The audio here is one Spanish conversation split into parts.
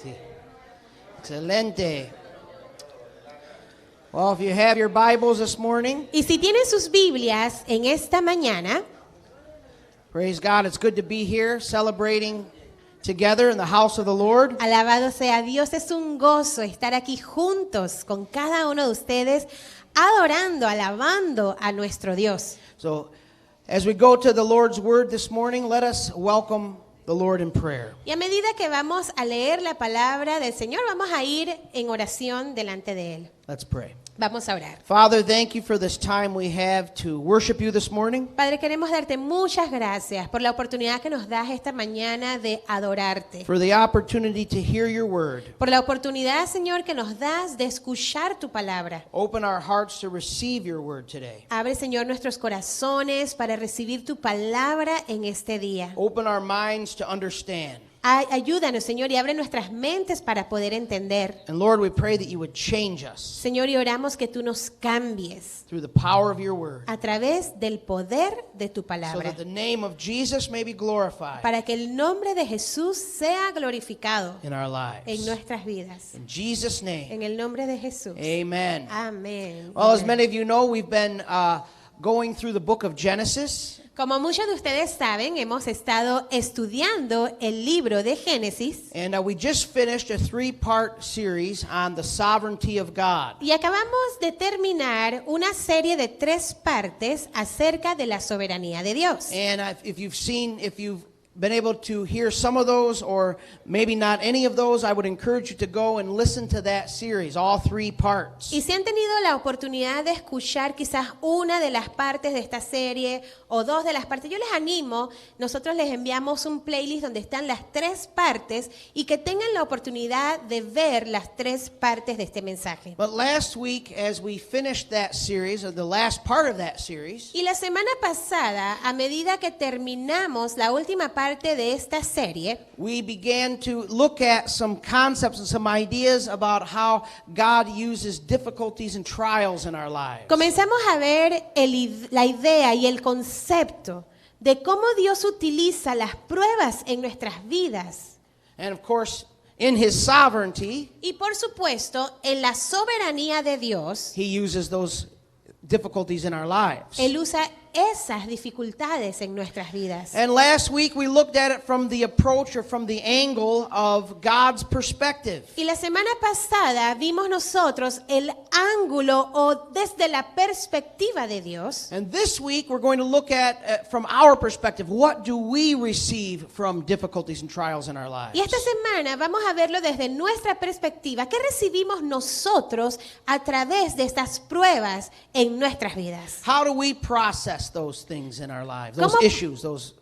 Sí. Excelente. Well, if you have your Bibles this morning, Y si tienen sus Biblias en esta mañana, praise God, it's good to be here celebrating together in the house of the Lord. alabado sea Dios, es un gozo estar aquí juntos con cada uno de ustedes, adorando, alabando a nuestro Dios. So, as we go to the Lord's Word this morning, let us welcome the Lord in prayer. Y a medida que vamos a leer la palabra del Señor, vamos a ir en oración delante de Él. Let's pray. Vamos a orar. Father, thank you for this time we have to worship you this morning. Padre, queremos darte muchas gracias por la oportunidad que nos das esta mañana de adorarte. For the opportunity to hear your word. Por la oportunidad, Señor, que nos das de escuchar tu palabra. Open our hearts to receive your word today. Abre, Señor, nuestros corazones para recibir tu palabra en este día. Open our minds to understand. Ayúdanos, Señor, y abre nuestras mentes para poder entender. And Lord, we pray that you would change us Señor, y oramos que tú nos cambies through the power of your word, a través del poder de tu so palabra, that the name of Jesus may be glorified para que el nombre de Jesús sea glorificado in our en lives. nuestras vidas. In Jesus' name, En el nombre de Jesús. amen. Amén. Well, as Amén. many of you know, we've been going through the book of Genesis. Como muchos de ustedes saben, hemos estado estudiando el libro de Génesis And we just finished a 3-part series on the sovereignty of God. y acabamos de terminar una serie de 3 partes acerca de la soberanía de Dios. And if you've been able to hear some of those or maybe not any of those, I would encourage you to go and listen to that series, all 3 parts. Y si han tenido la oportunidad de escuchar quizás una de las partes de esta serie o 2 de las partes, yo les animo, nosotros les enviamos un playlist donde están las 3 partes y que tengan la oportunidad de ver las 3 partes de este mensaje. But last week, as we finished that series, or the last part of that series, Y la semana pasada, a medida que terminamos la última parte de esta serie, we began to look at some concepts and some ideas about how God uses difficulties and trials in our lives. comenzamos a ver la idea y el concepto de cómo Dios utiliza las pruebas en nuestras vidas. And of course, in His sovereignty, Y por supuesto, en la soberanía de Dios, He uses those difficulties in our lives. Él usa esas dificultades en nuestras vidas. And last week we looked at it from the approach or from the angle of God's perspective. Y la semana pasada vimos nosotros el ángulo o desde la perspectiva de Dios. And this week we're going to look at from our perspective, what do we receive from difficulties and trials in our lives? Y esta semana vamos a verlo desde nuestra perspectiva. ¿Qué recibimos nosotros a través de estas pruebas en nuestras vidas? How do we process those things in our lives, those ¿Cómo- issues,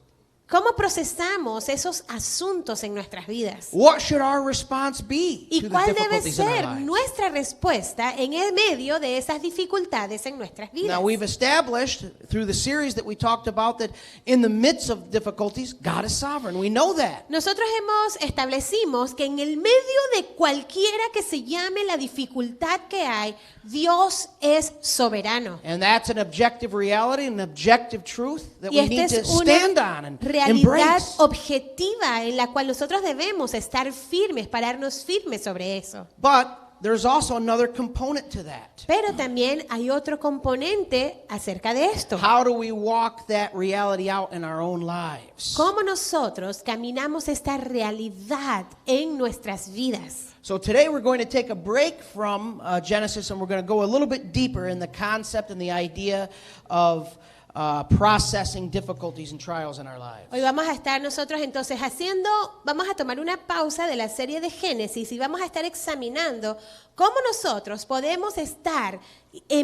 ¿Cómo procesamos esos asuntos en nuestras vidas? what should our response be ¿Y to the cuál debe difficulties in our ser lives? nuestra respuesta en el medio de esas dificultades en nuestras vidas? Now we've established through the series that we talked about that in the midst of difficulties, God is sovereign. We know that. Nosotros establecimos que en el medio de cualquiera que se llame la dificultad que hay, Dios es soberano. And that's an objective reality, an objective truth that Y we esta need to es una stand on and realidad embrace. objetiva en la cual nosotros debemos estar firmes, pararnos firmes sobre eso. But there's also another component to that. Pero también hay otro componente acerca de esto. How do we walk that reality out in our own lives? ¿Cómo nosotros caminamos esta realidad en nuestras vidas? So today we're going to take a break from Genesis and we're going to go a little bit deeper in the concept and the idea of processing difficulties and trials in our lives. Hoy vamos a estar nosotros entonces vamos a tomar una pausa de la serie de Génesis y vamos a estar examinando cómo nosotros podemos estar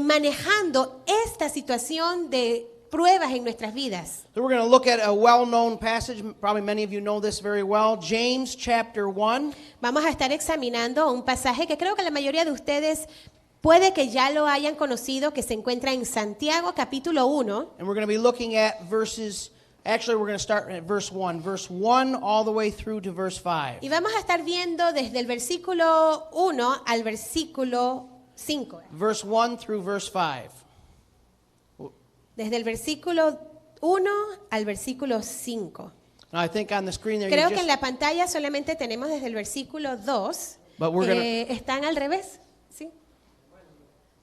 manejando esta situación de pruebas en nuestras vidas. So we're going to look at a well-known passage, probably many of you know this very well, James chapter 1. Vamos a estar examinando un pasaje que creo que la mayoría de ustedes puede que ya lo hayan conocido, que se encuentra en Santiago capítulo 1. And we're going to be looking at verses, actually we're going to start at verse 1 all the way through to verse 5. Y vamos a estar viendo desde el versículo 1 al versículo 5. Verse 1 through verse 5. Desde el versículo 1 al versículo 5. Now, I think on the screen there, Creo you que en just, la pantalla solamente tenemos desde el versículo 2. But we're gonna- ¿Están al revés? ¿Sí?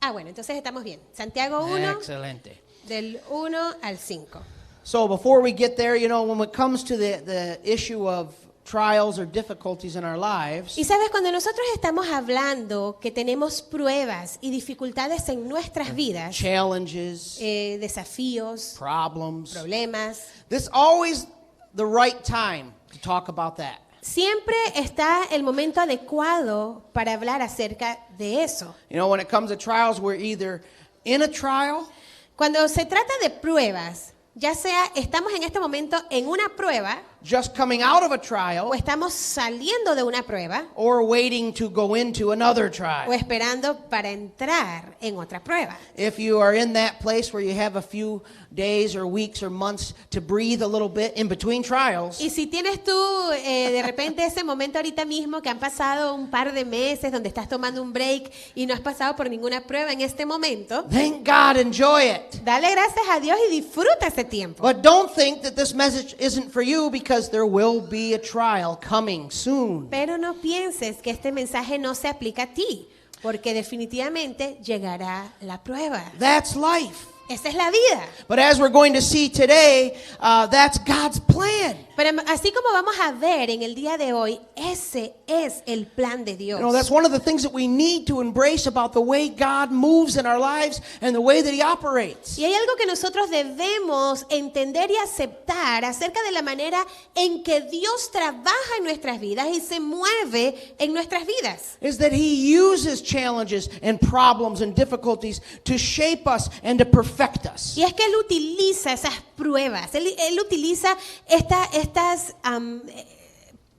Ah, bueno, entonces estamos bien. Santiago 1, Excelente. del 1 al 5. So before we get there, you know, when it comes to the issue of trials or difficulties in our lives, Y sabes, cuando nosotros estamos hablando que tenemos pruebas y dificultades en nuestras vidas, challenges, desafíos, problems, problemas, this always the right time to talk about that. siempre está el momento adecuado para hablar acerca de eso. You know, when it comes to trials, we're either in a trial Cuando se trata de pruebas, ya sea estamos en este momento en una prueba just coming out of a trial o estamos saliendo de una prueba or waiting to go into another o trial. esperando para entrar en otra prueba. If you are in that place where you have a few days or weeks or months to breathe a little bit in between trials, Y si tienes tú de repente ese momento ahorita mismo que han pasado un par de meses donde estás tomando un break y no has pasado por ninguna prueba en este momento, thank God, enjoy it. dale gracias a Dios y disfruta ese tiempo. But don't think that this message isn't for you, because there will be a trial coming soon. Pero no pienses que este mensaje no se aplica a ti, porque definitivamente llegará la prueba. That's life. Esa es la vida. But as we're going to see today, that's God's plan. Pero así como vamos a ver en el día de hoy, ese es el plan de Dios. You know, that's one of the things that we need to embrace about the way God moves in our lives and the way that He operates. Y hay algo que nosotros debemos entender y aceptar acerca de la manera en que Dios trabaja en nuestras vidas y se mueve en nuestras vidas. Is that He uses challenges and problems and difficulties to shape us and to perfect us. Y es que Él utiliza esas pruebas, Él utiliza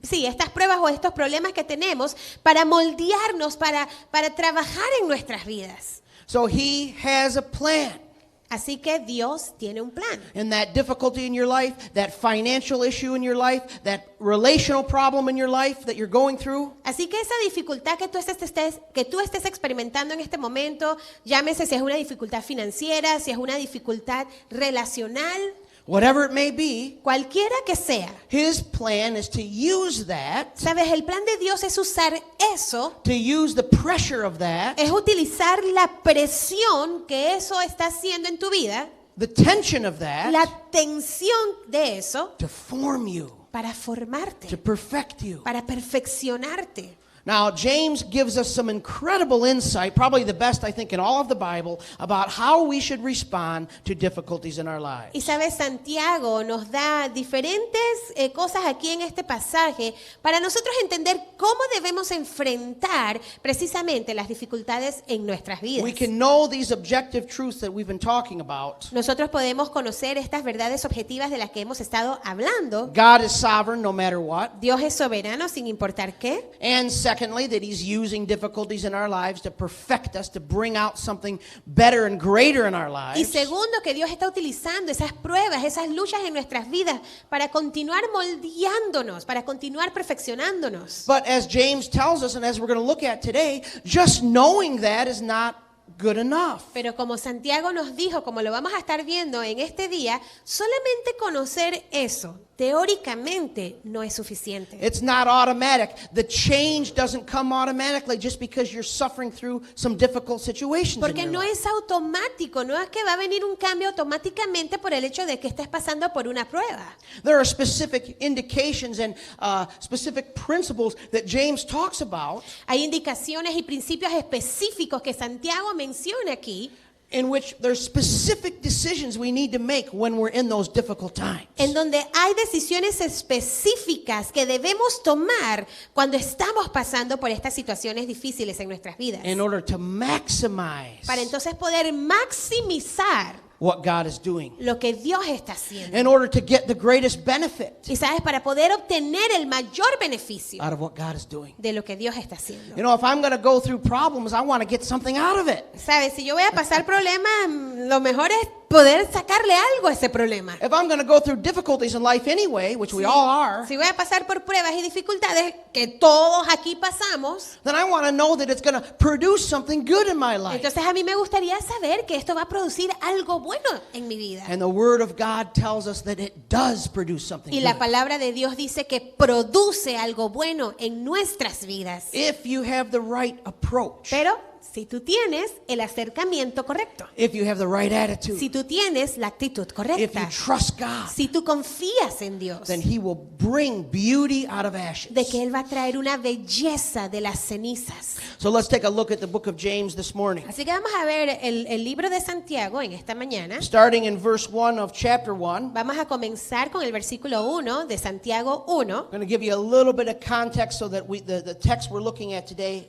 estas pruebas o estos problemas que tenemos para moldearnos, para trabajar en nuestras vidas. So He has a plan. Así que Dios tiene un plan. And that difficulty in your life, that financial issue in your life, that relational problem in your life that you're going through, Así que esa dificultad que tú estés experimentando en este momento, llámese si es una dificultad financiera, si es una dificultad relacional, whatever it may be, cualquiera que sea. His plan is to use that, Sabes, el plan de Dios es usar eso, to use the pressure of that, es utilizar la presión que eso está haciendo en tu vida, the tension of that, la tensión de eso, to form you, para to formarte, perfect you. para perfeccionarte. Now, James gives us some incredible insight, probably the best, I think, in all of the Bible, about how we should respond to difficulties in our lives. Y sabes, Santiago nos da diferentes cosas aquí en este pasaje para nosotros entender cómo debemos enfrentar precisamente las dificultades en nuestras vidas. We can know these objective truths that we've been talking about. Nosotros podemos conocer estas verdades objetivas de las que hemos estado hablando. God is sovereign no matter what. Dios es soberano sin importar qué. And secondly, that He's using difficulties in our lives to perfect us, to bring out something better and greater in our Y lives. segundo, que Dios está utilizando esas pruebas, esas luchas en nuestras vidas para continuar moldeándonos, para continuar perfeccionándonos. But as James tells us, and as we're going to look at today, just knowing that is not good enough. Pero como Santiago nos dijo, como lo vamos a estar viendo en este día, solamente conocer eso teóricamente no es suficiente. It's not automatic. The change doesn't come automatically just because you're suffering through some difficult situations in Porque your no life. es automático, no es que va a venir un cambio automáticamente por el hecho de que estés pasando por una prueba. There are specific indications and specific principles that James talks about Hay indicaciones y principios específicos que Santiago menciona aquí, in which there's specific decisions we need to make when we're in those difficult times. en donde hay decisiones específicas que debemos tomar cuando estamos pasando por estas situaciones difíciles en nuestras vidas. In order to maximize Para entonces poder maximizar what God is doing. lo que Dios está haciendo. In order to get the greatest benefit Y sabes, para poder obtener el mayor beneficio out of what God is doing. de lo que Dios está haciendo. You know, if I'm going to go through problems, I want to get something out of it. Sabes, si yo voy a pasar problemas, lo mejor es poder sacarle algo a ese problema. If I'm going to go through difficulties in life anyway, which we all are, Si voy a pasar por pruebas y dificultades que todos aquí pasamos, then I want to know that it's going to produce something good in my life. entonces a mí me gustaría saber que esto va a producir algo bueno en mi vida. And the Word of God tells us that it does produce something Y la good. palabra de Dios dice que produce algo bueno en nuestras vidas. If you have the right approach, Pero si tú tienes el acercamiento correcto, if you have the right attitude, si tú tienes la actitud if you correcta, trust God, si tú confías en Dios, then He will bring beauty out of ashes. de que Él va a traer una belleza de las cenizas. So let's take a look at the book of James this morning. Así que vamos a ver el libro de Santiago en esta mañana. Starting in verse 1 of chapter 1, Vamos a comenzar con el versículo 1 de Santiago 1. I'm going to give you a little bit of context so that the text we're looking at today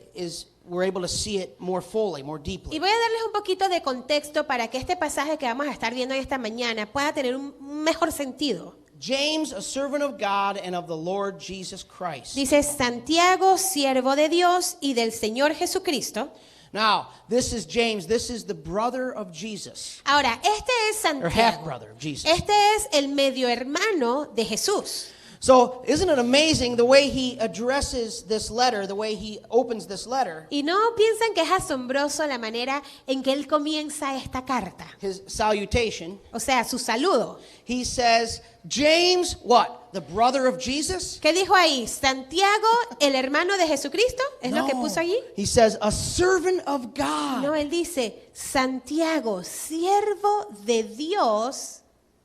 we're able to see it more fully, more Y deeply. voy a darles un poquito de contexto para que este pasaje que vamos a estar viendo esta mañana pueda tener un mejor sentido. James, a servant of God and of the Lord Jesus Christ. Dice Santiago, siervo de Dios y del Señor Jesucristo. Now, this is James. This is the brother of Jesus, Ahora, este es or half Santiago. brother of Jesus. Este es el medio hermano de Jesús. So, isn't it amazing the way he addresses this letter, the way he opens this letter? Y no piensan que es asombroso la manera en que él comienza esta carta. His salutation. O sea, su saludo. He says, James, what? The brother of Jesus? ¿Qué dijo ahí? ¿Santiago, el hermano de Jesucristo? ¿Es lo que puso allí? He says, a servant of God. No, él dice, Santiago, siervo de Dios.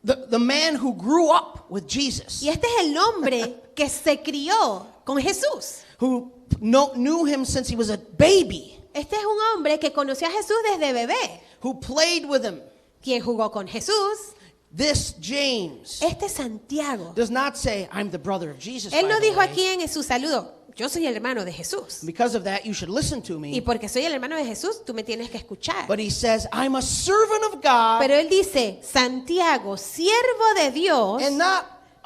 The man who grew up with Jesus, Y este es el hombre que se crió con Jesús. who knew him since he was a baby, Este es un hombre que conoció a Jesús desde bebé. who played with him. Quien jugó con Jesús, This James este Santiago. does not say, I'm the brother of Jesus. Él by no the dijo way. aquí en su saludo, yo soy el hermano de Jesús. Because of that, you should listen to Y me. porque soy el hermano de Jesús, tú me tienes que escuchar. But he says, I'm a servant of God Pero él dice, Santiago, siervo de Dios.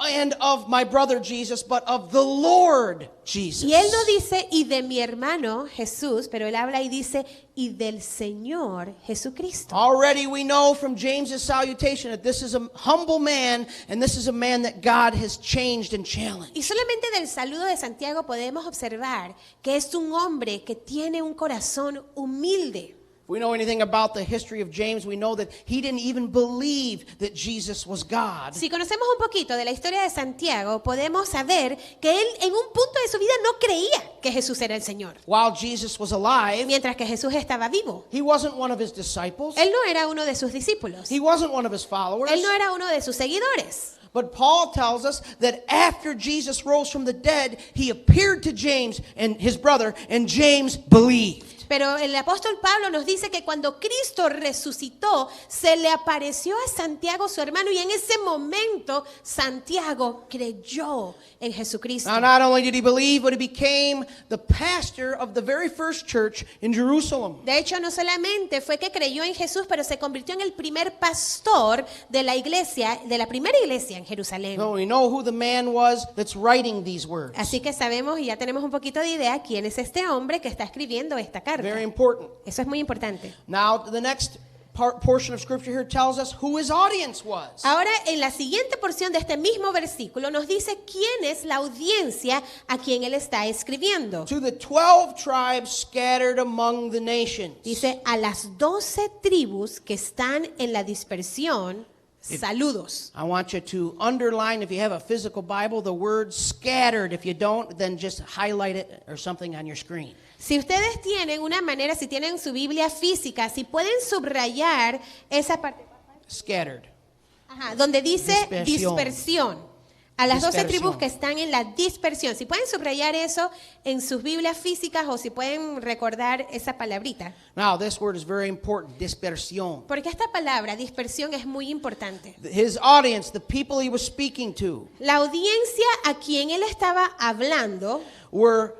and of my brother Jesus, but of the Lord Jesus. Y él no dice, y de mi hermano Jesús, pero él habla y dice, y del Señor Jesucristo. Already we know from James's salutation that this is a humble man and this is a man that God has changed and challenged. Y solamente del saludo de Santiago podemos observar que es un hombre que tiene un corazón humilde. If we know anything about the history of James, we know that he didn't even believe that Jesus was God. Si conocemos un poquito de la historia de Santiago, podemos saber que él en un punto de su vida no creía que Jesús era el Señor. While Jesus was alive, Mientras que Jesús estaba vivo. he wasn't one of his disciples. Él no era uno de sus discípulos. He wasn't one of his followers. Él no era uno de sus seguidores. But Paul tells us that after Jesus rose from the dead, he appeared to James and his brother, and James believed. Pero el apóstol Pablo nos dice que cuando Cristo resucitó, se le apareció a Santiago, su hermano, y en ese momento Santiago creyó en Jesucristo. Now, not only did he believe, but he became the pastor of the very first church in Jerusalem. De hecho, no solamente fue que creyó en Jesús, pero se convirtió en el primer pastor de la iglesia, de la primera iglesia en Jerusalén. So we know who the man was that's writing these words. Así que sabemos y ya tenemos un poquito de idea quién es este hombre que está escribiendo esta carta. Very important. Eso es muy importante. Now, the next portion of scripture here tells us who his audience was. Ahora, en la siguiente porción de este mismo versículo nos dice quién es la audiencia a quien él está escribiendo. To the 12 tribes scattered among the nations. Dice, a las 12 tribus que están en la dispersión, saludos. I want you to underline, if you have a physical Bible, the word scattered. If you don't, then just highlight it or something on your screen. Si ustedes tienen una manera, si tienen su Biblia física, si pueden subrayar esa parte, Scattered. ajá, donde dice Dispersión. dispersión. A las 12 Dispersión. tribus que están en la dispersión. Si pueden subrayar eso en sus Biblias físicas o si pueden recordar esa palabrita. Now, this word is very important, dispersión. Porque esta palabra, dispersión, es muy importante. His audience, the people he was speaking to, La audiencia a quien él estaba hablando were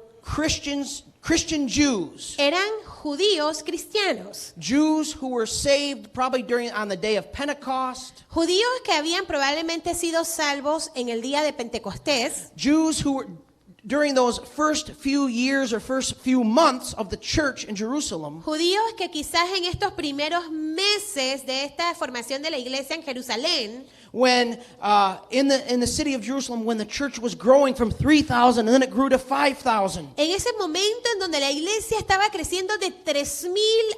Christian Jews. eran judíos cristianos. Jews who were saved probably on the day of Pentecost. Judíos que habían probablemente sido salvos en el día de Pentecostés. Jews who during those first few years or first few months of the church in Jerusalem, Judíos que quizás en estos primeros meses de esta formación de la iglesia en Jerusalén, when in the city of Jerusalem, when the church was growing from 3,000 and then it grew to 5,000. en ese momento en donde la iglesia estaba creciendo de 3,000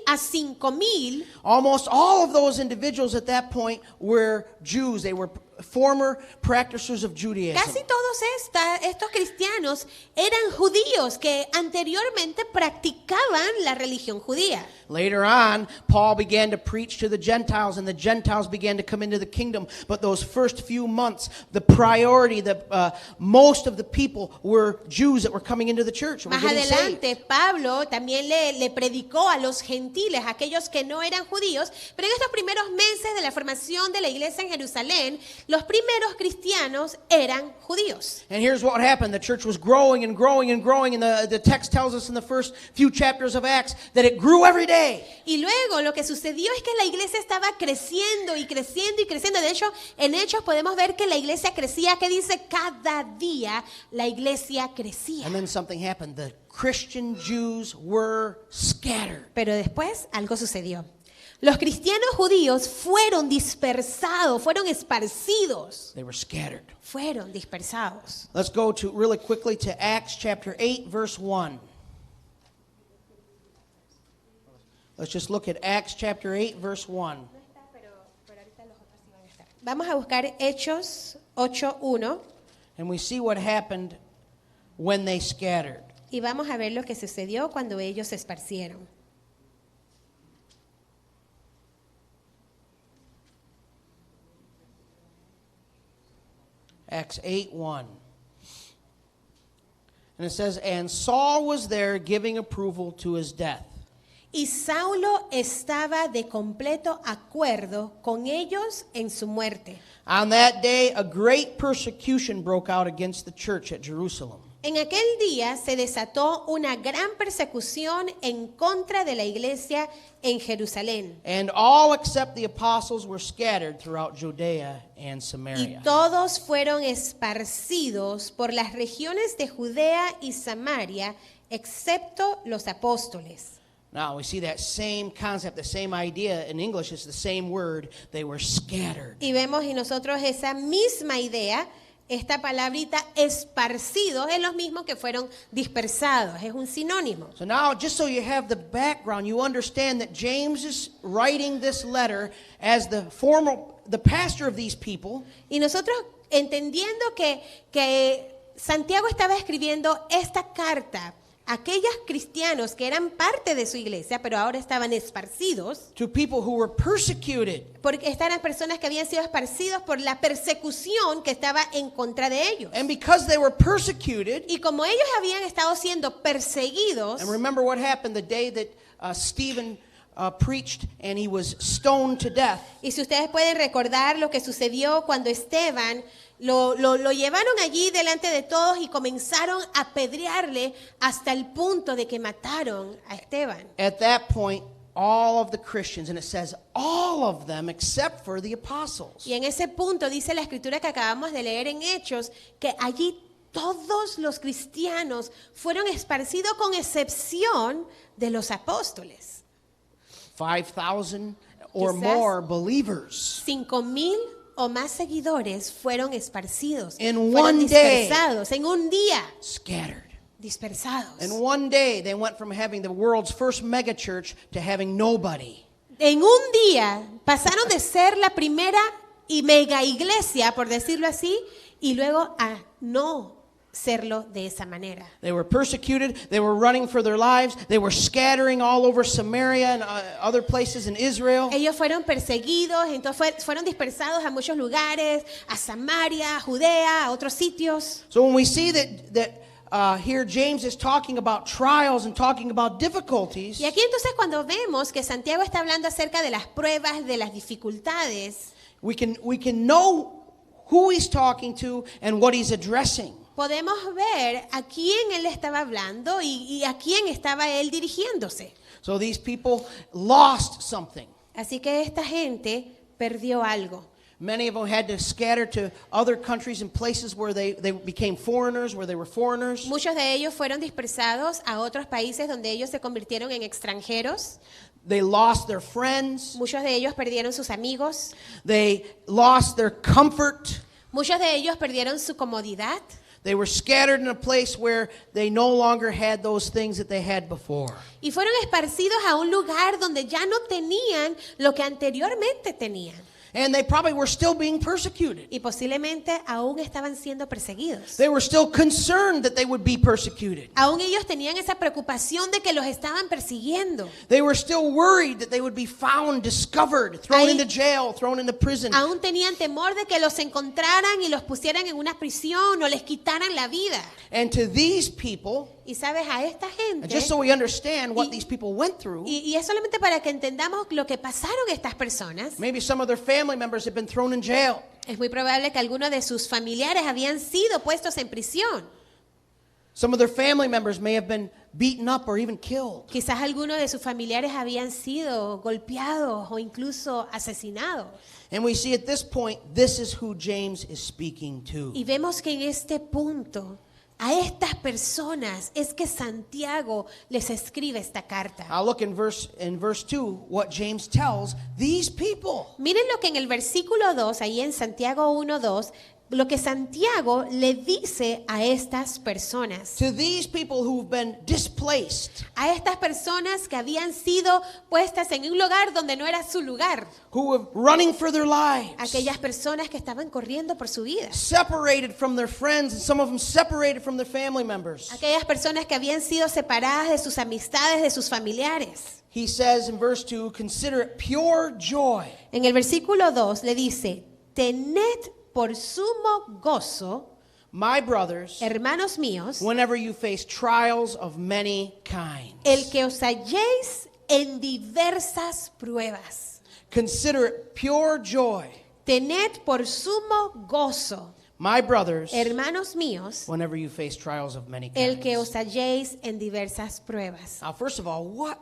a 5,000, Almost all of those individuals at that point were Jews. They were former practitioners of Judaism. casi todos estos cristianos eran judíos que anteriormente practicaban la religión judía. Later on, Paul began to preach to the Gentiles, and the Gentiles began to come into the kingdom. But those first few months, the priority, most of the people were Jews that were coming into the church. and were Más getting saved. adelante, Pablo también le predicó a los gentiles, a aquellos que no eran judíos, pero en estos primeros meses de la formación de la iglesia en Jerusalén, los primeros cristianos eran judíos. And here's what happened. The church was growing and growing and growing, and the text tells us in the first few chapters of Acts that it grew every day. Y luego lo que sucedió es que la iglesia estaba creciendo y creciendo y creciendo. De hecho, en Hechos podemos ver que la iglesia crecía, que dice, cada día la iglesia crecía. And then something happened. The Christian Jews were scattered. Pero después algo sucedió. Los cristianos judíos fueron dispersados, fueron esparcidos, They were scattered. fueron dispersados. Let's go to really quickly to Acts chapter 8, verse 1. Let's just look at Acts chapter 8, verse 1. Vamos a buscar Hechos 8:1 And we see what happened when they scattered. y vamos a ver lo que sucedió cuando ellos se esparcieron. Acts 8:1. And it says, and Saul was there giving approval to his death. Y Saulo estaba de completo acuerdo con ellos en su muerte. On that day, a great persecution broke out against the church at Jerusalem. En aquel día se desató una gran persecución en contra de la iglesia en Jerusalén. And all except the apostles were scattered throughout Judea and Y Samaria. todos fueron esparcidos por las regiones de Judea y Samaria, excepto los apóstoles. Now we see that same concept, the same idea. In English, it's the same word. They were scattered. Y vemos y nosotros esa misma idea, esta palabrita esparcidos, es lo mismo que fueron dispersados, es un sinónimo. So now, just so you have the background, you understand that James is writing this letter as the pastor of these people. Y nosotros entendiendo que Santiago estaba escribiendo esta carta a aquellos cristianos que eran parte de su iglesia, pero ahora estaban esparcidos, To people who were persecuted. porque estas eran personas que habían sido esparcidos por la persecución que estaba en contra de ellos. And because they were persecuted, Y como ellos habían estado siendo perseguidos, and remember what happened the day that Stephen preached and he was stoned to death. y si ustedes pueden recordar lo que sucedió cuando Esteban lo llevaron allí delante de todos y comenzaron a apedrearle hasta el punto de que mataron a Esteban. At that point, all of the Christians, and it says all of them except for the apostles. Y en ese punto dice la escritura que acabamos de leer en Hechos, que allí todos los cristianos fueron esparcidos con excepción de los apóstoles. 5,000 or Quizás more believers. 5,000 o más seguidores fueron esparcidos, In fueron one day. dispersados en un día, Scattered. dispersados. In one day, they went from having the world's first megachurch to having nobody. En un día pasaron de ser la primera y mega iglesia, por decirlo así, y luego a no serlo de esa manera. They were persecuted. They were running for their lives. They were scattering all over Samaria and other places in Israel. Ellos fueron perseguidos, entonces fueron dispersados a muchos lugares, a Samaria, a Judea, a otros sitios. So when we see that here James is talking about trials and talking about difficulties, Y aquí entonces cuando vemos que Santiago está hablando acerca de las pruebas, de las dificultades, we can know who he's talking to and what he's addressing. podemos ver a quién él estaba hablando y a quién estaba él dirigiéndose. So these people lost something. Así que esta gente perdió algo. Many of them had to scatter to other countries and places where they became foreigners, where they were foreigners. Muchos de ellos fueron dispersados a otros países donde ellos se convirtieron en extranjeros. They lost their friends. Muchos de ellos perdieron sus amigos. They lost their comfort. Muchos de ellos perdieron su comodidad. They were scattered in a place where they no longer had those things that they had before. Y fueron esparcidos a un lugar donde ya no tenían lo que anteriormente tenían. And they probably were still being persecuted. Y posiblemente aún estaban siendo perseguidos. They were still concerned that they would be persecuted. Aún ellos tenían esa preocupación de que los estaban persiguiendo. They were still worried that they would be found, discovered, thrown Ahí- into jail, thrown into prison. Aún tenían temor de que los encontraran y los pusieran en una prisión o les quitaran la vida. And to these people, Y sabes, a esta and gente, just so we understand what Y- these people went through, y es solamente para que entendamos lo que pasaron estas personas, maybe some of their family members have been thrown in jail. es muy probable que algunos de sus familiares habían sido puestos en prisión. Some of their family members may have been beaten up or even killed. Quizás algunos de sus familiares habían sido golpeados o incluso asesinados. And we see at this point, this is who James is speaking to. Y vemos que en este punto, a estas personas es que Santiago les escribe esta carta. I'll look in verse 2 what James tells these people. Miren lo que en el versículo 2, ahí en Santiago 1:2, lo que Santiago le dice a estas personas. To these people who've been displaced, A estas personas que habían sido puestas en un lugar donde no era su lugar. who were running for their lives, Aquellas personas que estaban corriendo por su vida. separated from their friends, and some of them separated from their family members. Aquellas personas que habían sido separadas de sus amistades, de sus familiares. He says in verse 2, consider it pure joy. En el versículo 2 le dice, tened por sumo gozo, My brothers, hermanos míos, whenever you face trials of many kinds. el que os halléis en diversas pruebas. Consider it pure joy, Tened por sumo gozo, my brothers, hermanos míos, whenever you face trials of many el que kinds. os halléis en diversas pruebas. Now, first of all, what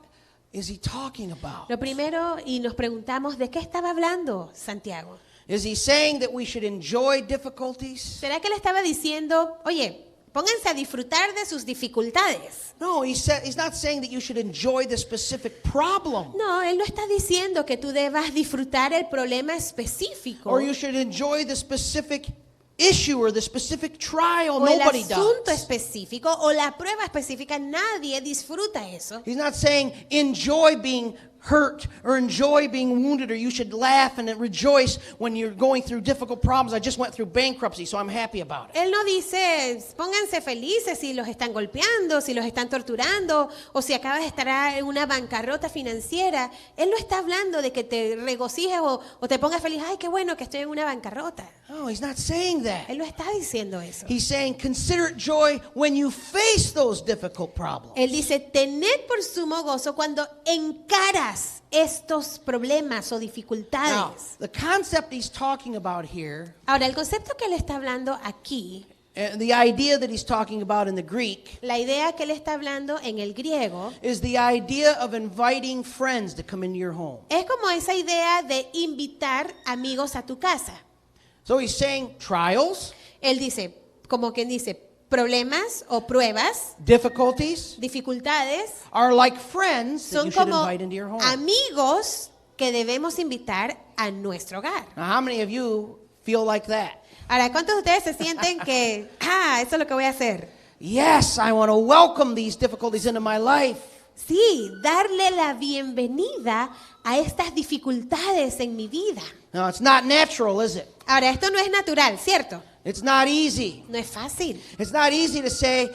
is he talking about? Lo primero, y nos preguntamos, ¿de qué estaba hablando Santiago? Is he saying that we should enjoy difficulties? ¿Será que le estaba diciendo, oye, pónganse a disfrutar de sus dificultades? No, he's not saying that you should enjoy the specific problem No, él no está diciendo que tú debas disfrutar el problema específico or you should enjoy the specific issue or the specific trial. o el Nobody asunto does. específico o la prueba específica. Nadie disfruta eso. He's not saying enjoy being hurt or enjoy being wounded or you should laugh and rejoice when you're going through difficult problems. I just went through bankruptcy, so I'm happy about it. Él no dice, pónganse felices si los están golpeando, si los están torturando o si acabas de estar en una bancarrota financiera. Él no está hablando de que te regocijes o te pongas feliz. Ay, qué bueno que estoy en una bancarrota. No, he's not saying that. Él no está diciendo eso. He's saying consider it joy when you face those difficult problems. Él dice, tened por sumo gozo cuando encaras estos problemas o Now, dificultades. the concept he's talking about here, Ahora, el concepto que él está hablando aquí, the idea that he's talking about in the Greek, la idea que él está hablando en el griego, is the idea of inviting friends to come into your home. es como esa idea de invitar amigos a tu casa. So he's saying trials, Él dice, como quien dice, problemas o pruebas, difficulties, dificultades, are like friends that son you should como invite into your home. amigos que debemos invitar a nuestro hogar. Now, how many of you feel like that? Ahora, ¿cuántos de ustedes se sienten que, eso es lo que voy a hacer? Yes, I want to welcome these difficulties into my life. Sí, darle la bienvenida a estas dificultades en mi vida. No, it's not natural, is it? Ahora, esto no es natural, ¿cierto? It's not easy. No es fácil. It's not easy to say,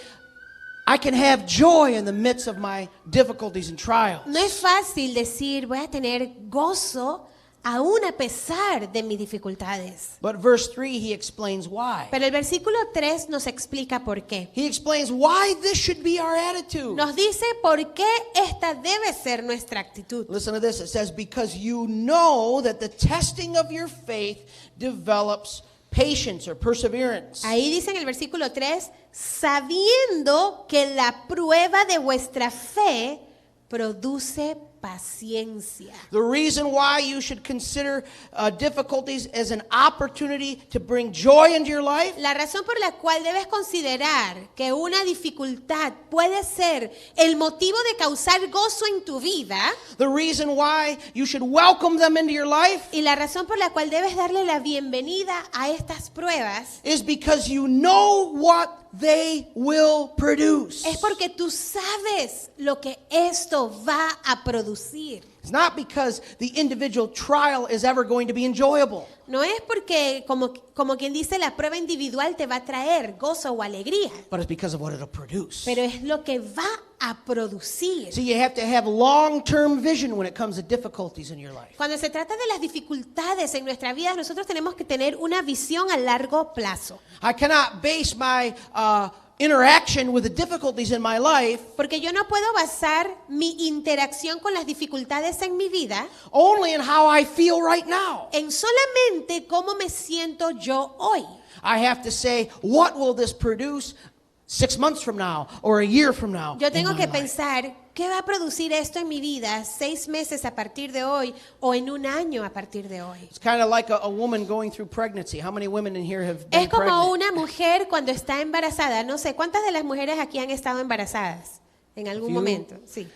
I can have joy in the midst of my difficulties and trials. No es fácil decir, voy a tener gozo aún a pesar de mis dificultades. But verse 3, he explains why. Pero el versículo 3 nos explica por qué. He explains why this should be our attitude. Nos dice por qué esta debe ser nuestra actitud. Listen to this. It says, because you know that the testing of your faith develops patience or perseverance. Ahí dice en el versículo 3, sabiendo que la prueba de vuestra fe produce paciencia. The reason why you should consider difficulties as an opportunity to bring joy into your life La razón por la cual debes considerar que una dificultad puede ser el motivo de causar gozo en tu vida, the reason why you should welcome them into your life y la razón por la cual debes darle la bienvenida a estas pruebas, is because you know what they will produce. es porque tú sabes lo que esto va a producir. It's not because the individual trial is ever going to be enjoyable. No es porque, como quien dice, la prueba individual te va a traer gozo o alegría, But it's because of what it'll produce. pero es lo que va a producir. So you have to have long-term vision when it comes to difficulties in your life. Cuando se trata de las dificultades en nuestra vida, nosotros tenemos que tener una visión a largo plazo. I cannot base my interaction with the difficulties in my life Porque yo no puedo basar mi interacción con las dificultades en mi vida only in how I feel right now. en solamente cómo me siento yo hoy. I have to say, what will this produce 6 months from now or a year from now? Yo in tengo my que life? pensar, ¿qué va a producir esto en mi vida 6 meses a partir de hoy o en un año a partir de hoy? It's kind of like a woman going through pregnancy. How many women in here have been Es como pregnant? una mujer cuando está embarazada. No sé, ¿cuántas de las mujeres aquí han estado embarazadas en algún few. momento? Sí.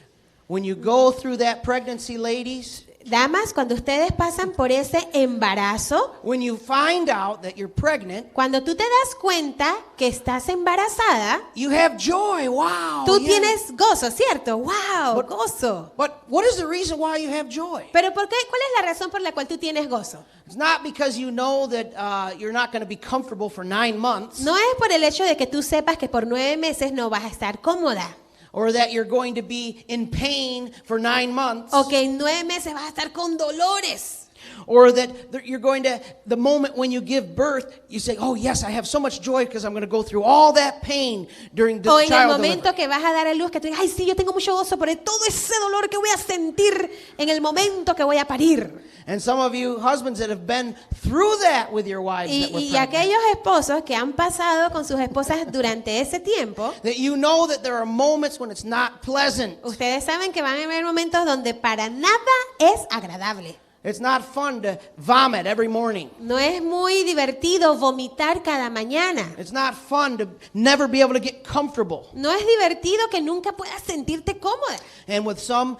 When you go through that pregnancy, ladies, Damas, cuando ustedes pasan por ese embarazo, when you find out that you're pregnant, cuando tú te das cuenta que estás embarazada, you have joy. Wow. tú yeah. tienes gozo, ¿cierto? ¡Wow! But- Gozo. But what is the reason why you have joy? Pero ¿por qué? ¿Cuál es la razón por la cual tú tienes gozo? It's not because you know that you're not going to be comfortable for 9 months, No es por el hecho de que tú sepas que por 9 meses no vas a estar cómoda, or that you're going to be in pain for 9 months, o que en 9 meses vas a estar con dolores, or that you're going to, the moment when you give birth, you say, oh yes, I have so much joy because I'm going to go through all that pain during the o en el child momento delivery. que vas a dar a luz que tú digas, ay sí, yo tengo mucho gozo por todo ese dolor que voy a sentir en el momento que voy a parir. And some of you husbands that have been through that with your wives that were Y pregnant, aquellos esposos que han pasado con sus esposas durante ese tiempo, that you know that there are moments when it's not pleasant. ustedes saben que van a haber momentos donde para nada es agradable. It's not fun to vomit every morning. No es muy divertido vomitar cada mañana. It's not fun to never be able to get comfortable. No es divertido que nunca puedas sentirte cómoda. And with some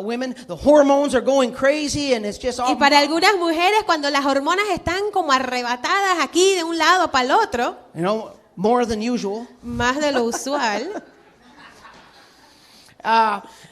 women, the hormones are going crazy and it's just all, Y para algunas mujeres, cuando las hormonas están como arrebatadas aquí de un lado para el otro, you know, more than usual. más de lo usual,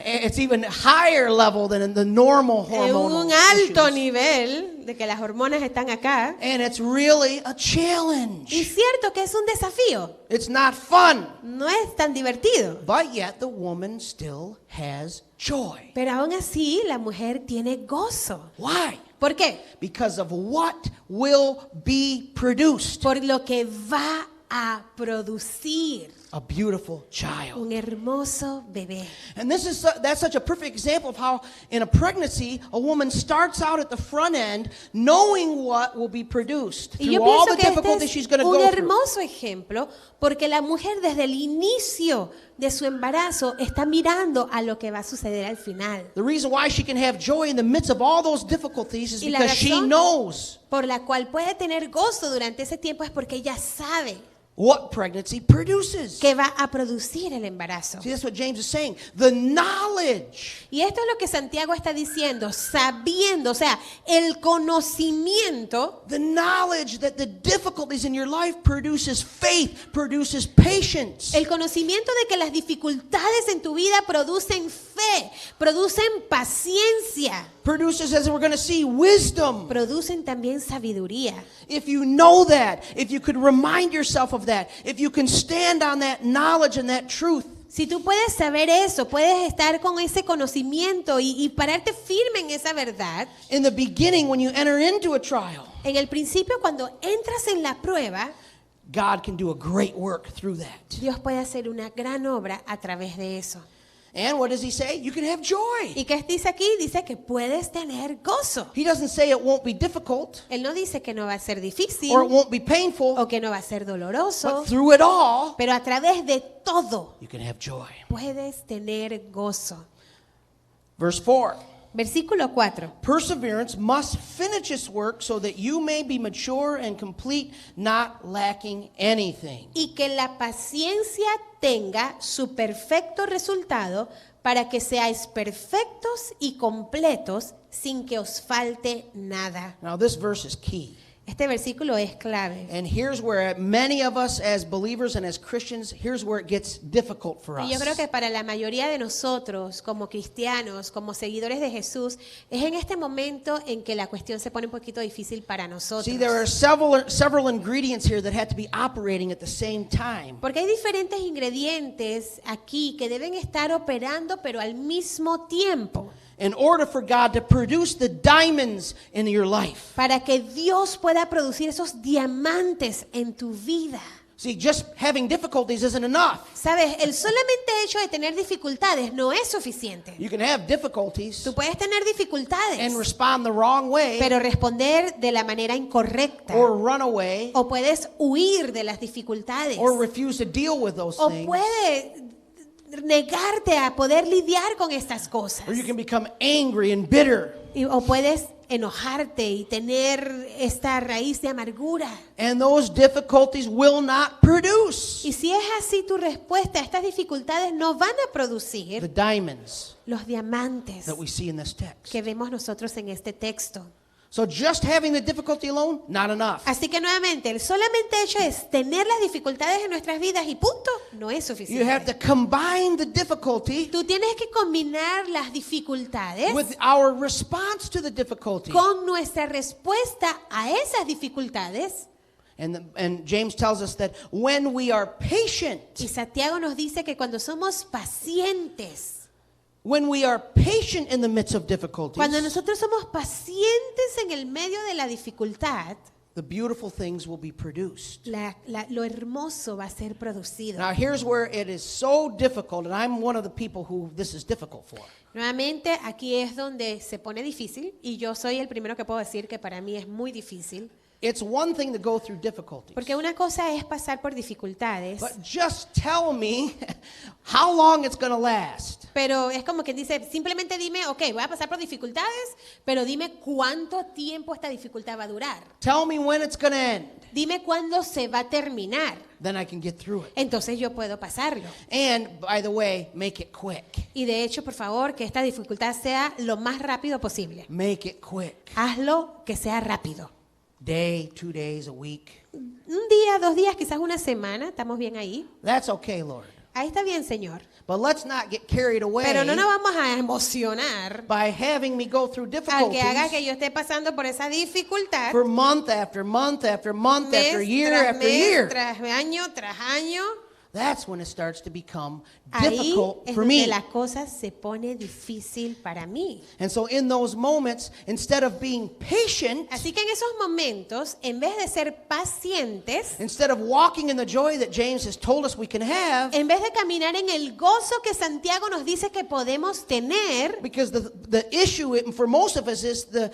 It's even higher level than in the normal en hormonal un alto issues. nivel de que las hormonas están acá. And it's really a Y challenge. cierto que es un desafío, It's not fun. no es tan divertido. But yet the woman still has joy. Pero aún así la mujer tiene gozo. Why? ¿Por qué? Because of what will be produced. Por lo que va a producir A beautiful child. un hermoso bebé. And that's such a perfect example of how in a pregnancy a woman starts out at the front end knowing what will be produced Y yo through all pienso the que difficulties este she's es going to un go through. hermoso ejemplo porque la mujer desde el inicio de su embarazo está mirando a lo que va a suceder al final. The reason why she can have joy in the midst of all those difficulties is Y la because she razón- knows Por la cual puede tener gozo durante ese tiempo es porque ella sabe what pregnancy produces. que va a producir el embarazo. See, that's what James is saying. The knowledge Y esto es lo que Santiago está diciendo, sabiendo, o sea, el conocimiento that the difficulties in your life produces faith, produces patience. El conocimiento de que las dificultades en tu vida producen fe, producen paciencia, Produces, as we're going to see, wisdom. producen también sabiduría. If you know that, if you could remind yourself of that, if you can stand on that knowledge and that truth, Si tú puedes saber eso, puedes estar con ese conocimiento y pararte firme en esa verdad, in the beginning when you enter into a trial, en el principio cuando entras en la prueba, God can do a great work through that. Dios puede hacer una gran obra a través de eso. And what does he say? You can have joy. ¿Y qué dice aquí? Dice que puedes tener gozo. He doesn't say it won't be difficult Él no dice que no va a ser difícil or it won't be painful, o que no va a ser doloroso, but through it all, pero a través de todo you can have joy. puedes tener gozo. Verse 4. Versículo 4. Perseverance must finish its work so that you may be mature and complete, not lacking anything. Y que la paciencia tenga su perfecto resultado para que seáis perfectos y completos sin que os falte nada. Now this verse is key. Este versículo es clave. And here's where many of us as believers and as Christians, here's where it gets difficult for Y yo creo us. que para la mayoría de nosotros, como cristianos, como seguidores de Jesús, es en este momento en que la cuestión se pone un poquito difícil para nosotros. See, there are several ingredients here that have to be operating at the same time. Porque hay diferentes ingredientes aquí que deben estar operando, pero al mismo tiempo, In order for God to produce the diamonds in your life. para que Dios pueda producir esos diamantes en tu vida. See, just having difficulties isn't enough. Sabes, el solamente hecho de tener dificultades no es suficiente. You can have difficulties Tú puedes tener dificultades, and respond the wrong way pero responder de la manera incorrecta. or run away O puedes huir de las dificultades. or refuse to deal with those O things. puedes negarte a poder lidiar con estas cosas. Or you can become angry and bitter. O puedes enojarte y tener esta raíz de amargura. And those difficulties will not produce Y si es así, tu respuesta a estas dificultades no van a the producir diamonds los diamantes that we see in this text. que vemos nosotros en este texto. So just having the difficulty alone, not enough. Así que nuevamente, el solamente hecho es tener las dificultades en nuestras vidas y punto, no es You have suficiente. to combine the difficulty Tú tienes que combinar las dificultades with our response to the difficulty. con nuestra respuesta a esas dificultades. And James tells us that when we are patient, Y Santiago nos dice que cuando somos pacientes, when we are patient in the midst of difficulties, cuando nosotros somos pacientes en el medio de la dificultad, the beautiful things will be produced. lo hermoso va a ser producido. Now here's where it is so difficult, and I'm one of the people who this is difficult for. Nuevamente, aquí es donde se pone difícil y yo soy el primero que puedo decir que para mí es muy difícil. It's one thing to go through difficulties, Porque una cosa es pasar por dificultades, but just tell me how long it's going to last. pero es como quien dice, simplemente dime, ok, voy a pasar por dificultades, pero dime cuánto tiempo esta dificultad va a durar. Tell me when it's going to end. Dime cuándo se va a terminar. Then I can get through it. Entonces yo puedo pasarlo. And by the way, make it quick. Y de hecho, por favor, que esta dificultad sea lo más rápido posible. Make it quick. Hazlo que sea rápido. Day, 2 days, a week. Un día, 2 días, quizás una semana, estamos bien ahí. That's okay, Lord. Ahí está bien, Señor. But let's not get carried away Pero no nos vamos a emocionar by having me go through al que haga que difficulties yo esté pasando por esa dificultad. for month after month after month after Mes year tras after mes, year. tras año, tras año. That's when it starts to become Ahí difficult es for donde me. la cosa se pone difícil para mí. And so in those moments, instead of being patient, Así que en esos momentos, en vez de ser pacientes, instead of walking in the joy that James has told us we can have, en vez de caminar en el gozo que Santiago nos dice que podemos tener, because the issue for most of us is the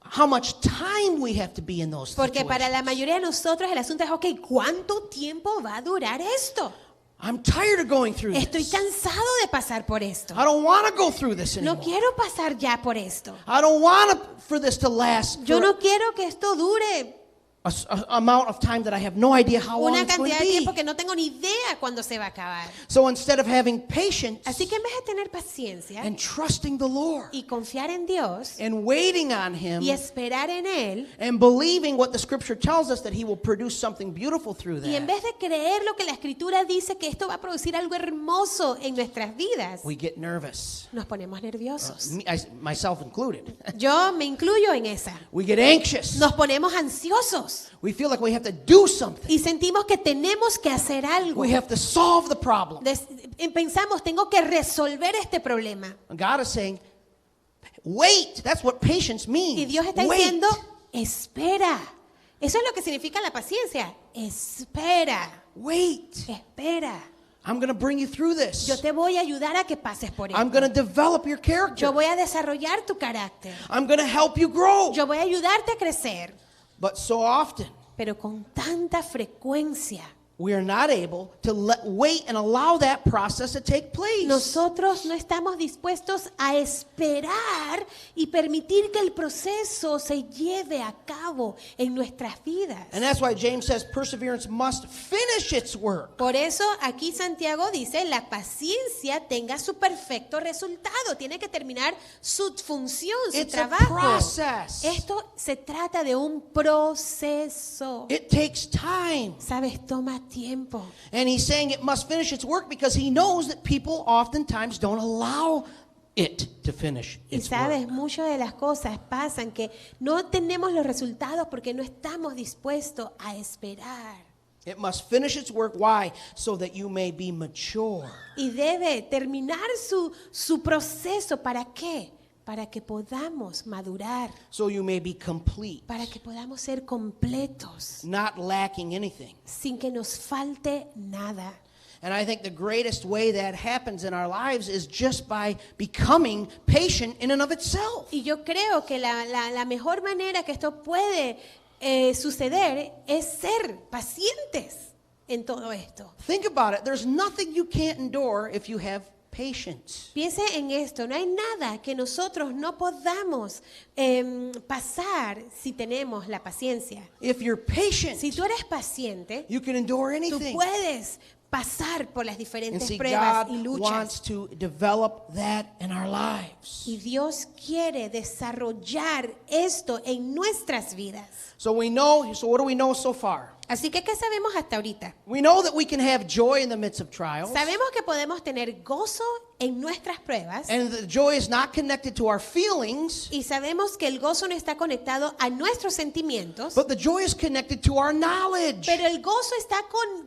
how much time we have to be in those porque para la situations. mayoría de nosotros el asunto es, ok, ¿cuánto tiempo va a durar esto? I'm tired of going through Estoy this. cansado de pasar por esto. I don't want to go through this No anymore. quiero pasar ya por esto. I don't want for this to last Yo for no quiero que esto dure a amount of time that I have no idea how long una it's going cantidad to de be. tiempo que no tengo ni idea cuándo se va a acabar. So instead of having patience Así que en vez de tener paciencia and trusting the Lord y confiar en Dios and waiting on Him y esperar en Él, and believing what the Scripture tells us that He will produce something beautiful through y en that, vez de creer lo que la Escritura dice que esto va a producir algo hermoso en nuestras vidas, we get nervous. nos ponemos nerviosos. Myself included. Yo me incluyo en esa. We get anxious. Nos ponemos ansiosos We feel like we have to do something. y sentimos que tenemos que hacer algo. We have to solve the problem. Pensamos, tengo que resolver este problema. And God is saying, wait. That's what patience means. Y Dios está Wait. diciendo, espera. Eso es lo que significa la paciencia. Espera, Wait. espera. I'm going to bring you through this. Yo te voy a ayudar a que pases por I'm esto. going to develop your character. Yo voy a desarrollar tu carácter. I'm going to help you grow. Yo voy a ayudarte a crecer. But so often, Pero con tanta frecuencia, we are not able to wait and allow that process to take place. Nosotros no estamos dispuestos a esperar y permitir que el proceso se lleve a cabo en nuestras vidas. And that's why James says perseverance must finish its work. Por eso aquí Santiago dice, la paciencia tenga su perfecto resultado, tiene que terminar su función, su It's a trabajo. process. Esto se trata de un proceso. It takes time. Sabes, toma tiempo. And he's saying it must finish its work because he knows that people oftentimes don't allow it to finish Y its sabes, work. muchas de las cosas pasan que no tenemos los resultados porque no estamos dispuestos a esperar. It must finish its work. Why? So that you may be mature. Y debe terminar su proceso. ¿Para qué? Para que podamos madurar, So you may be complete, para que podamos ser completos, not lacking anything. sin que nos falte nada. And I think the greatest way that happens in our lives is just by becoming patient in and of itself. Y yo creo que la mejor manera que esto puede suceder es ser pacientes en todo esto. Think about it. There's nothing you can't endure if you have patience. Piense en esto, no hay nada que nosotros no podamos pasar si tenemos la paciencia. If you're patient, Si tú eres paciente, you can endure tú anything. puedes pasar por las And diferentes see, pruebas God y wants luchas. to develop that in our lives. Y Dios quiere desarrollar esto en nuestras vidas. So what do we know so far? Así que, ¿qué sabemos hasta ahorita? We know that we can have joy in the midst of trials. Sabemos que podemos tener gozo en nuestras pruebas. And the joy is not connected to our feelings, Y sabemos que el gozo no está conectado a nuestros sentimientos. but the joy is connected to our knowledge. Pero el gozo está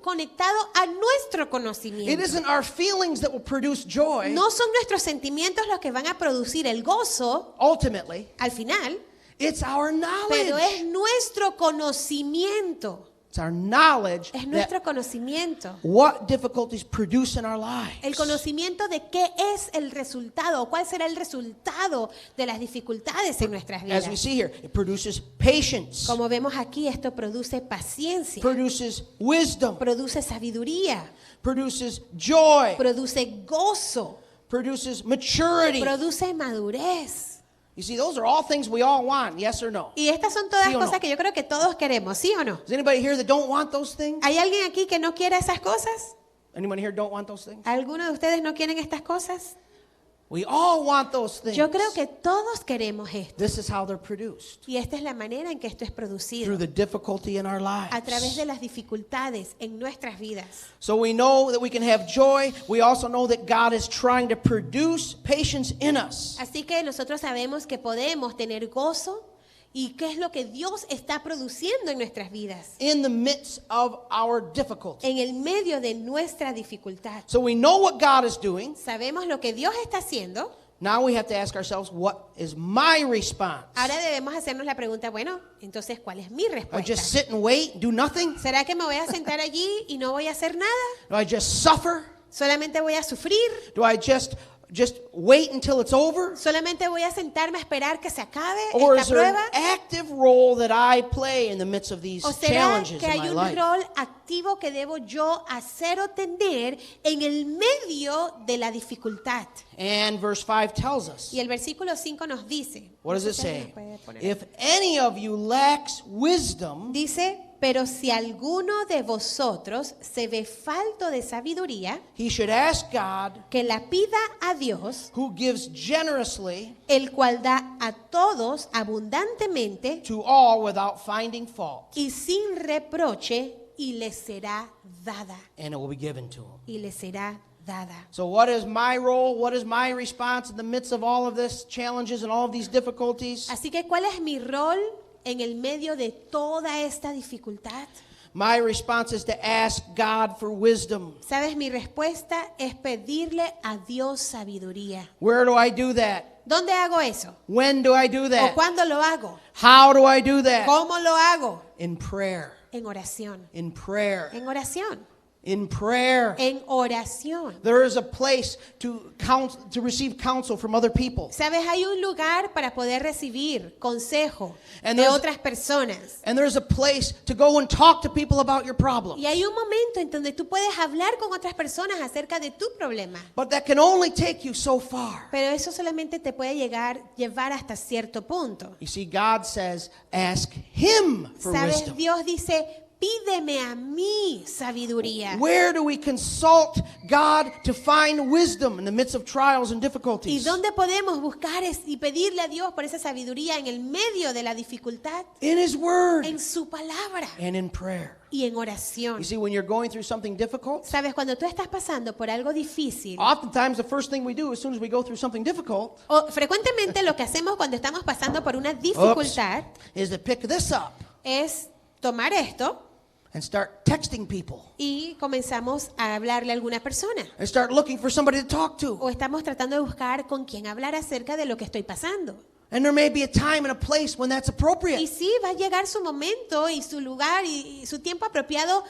conectado a nuestro It conocimiento. isn't our feelings that will produce joy. No son nuestros sentimientos los que van a producir el gozo Ultimately, al final, it's our pero es knowledge. nuestro conocimiento. It's our knowledge Es that nuestro conocimiento. what difficulties produce in our El lives. conocimiento de qué es el resultado, cuál será el resultado de las dificultades en nuestras As we vidas. see here, it produces patience, Como vemos aquí, esto produce paciencia, produces wisdom, produce sabiduría, produces joy, produce gozo, produces maturity. produce madurez. You see, those are all things we all want, yes or no? Y estas son todas ¿Sí o no? cosas que yo creo que todos queremos, ¿sí o no? Is anybody here that don't want those things? ¿Hay alguien aquí que no quiera esas cosas? Anyone here don't want those things? ¿Alguno de ustedes no quieren estas cosas? We all want those things. Yo creo que todos queremos esto. This is how they're produced, Y esta es la manera en que esto es producido, through the difficulty in our a través lives. de las dificultades en nuestras vidas. So we know that we can have joy. We also know that God is trying to produce patience in us. Así que nosotros sabemos que podemos tener gozo y qué es lo que Dios está produciendo en nuestras vidas, In the midst of our difficulty. en el medio de nuestra dificultad. So we know what God is doing. Sabemos lo que Dios está haciendo. Now we have to ask ourselves, what is my response? Ahora debemos hacernos la pregunta, bueno, entonces, ¿cuál es mi Do I respuesta? just sit and wait, do nothing? ¿Será que me voy a sentar allí y no voy a hacer nada? Do I just suffer? ¿Solamente voy a sufrir? Do I just wait until it's over? ¿Solamente voy a sentarme a esperar que se acabe Or esta is there prueba? an active role that I play in the midst of these ¿O será challenges que in hay my un life? rol activo que debo yo hacer o tener en el medio de la dificultad? And verse 5 tells us, Y el versículo 5 nos dice, what does it ¿usted say? me puede poner? If any of you lacks wisdom, Dice, pero si alguno de vosotros se ve falto de sabiduría, he should ask God, que la pida a Dios, who gives generously el cual da a todos abundantemente to all without finding fault, y sin reproche, y le será dada, and it will be given to him. y le será dada. So what is my role? What is my response in the midst of all of this challenges and all of these difficulties? Así que, ¿cuál es mi rol en el medio de toda esta dificultad? My response is to ask God for wisdom. ¿Sabes? Mi respuesta es pedirle a Dios sabiduría. Where do I do that? ¿Dónde hago eso? When do I do ¿O that? cuándo lo hago? How do I do that? ¿Cómo lo hago? In prayer. En oración. In prayer. En oración. In prayer. En oración. There is a place to receive counsel from other people. Sabes, hay un lugar para poder recibir consejo And de there's- otras personas. And there's a place to go and talk to people about your problem. Y hay un momento en donde tú puedes hablar con otras personas acerca de tu problema. But that can only take you so far. Pero eso solamente te puede llevar hasta cierto punto. You see, God says, ask Him for Sabes, wisdom. Dios dice, pídeme a mí sabiduría. Where do we consult God to find wisdom in the midst of trials and ¿Y difficulties? dónde podemos buscar y pedirle a Dios por esa sabiduría en el medio de la dificultad? In His Word En su palabra and in prayer. y en oración. You see, when you're going through something difficult, Sabes, cuando tú estás pasando por algo difícil, oftentimes the first thing we do as soon as we go through something difficult o frecuentemente lo que hacemos cuando estamos pasando por una dificultad is to pick this up es tomar esto and start texting people y comenzamos a hablarle a alguna persona. and start looking for somebody to talk to. O estamos tratando de buscar con quién hablar acerca de lo que estoy pasando. And there may be a time and a place when that's Y appropriate. sí, va a llegar su momento y su lugar y su tiempo apropiado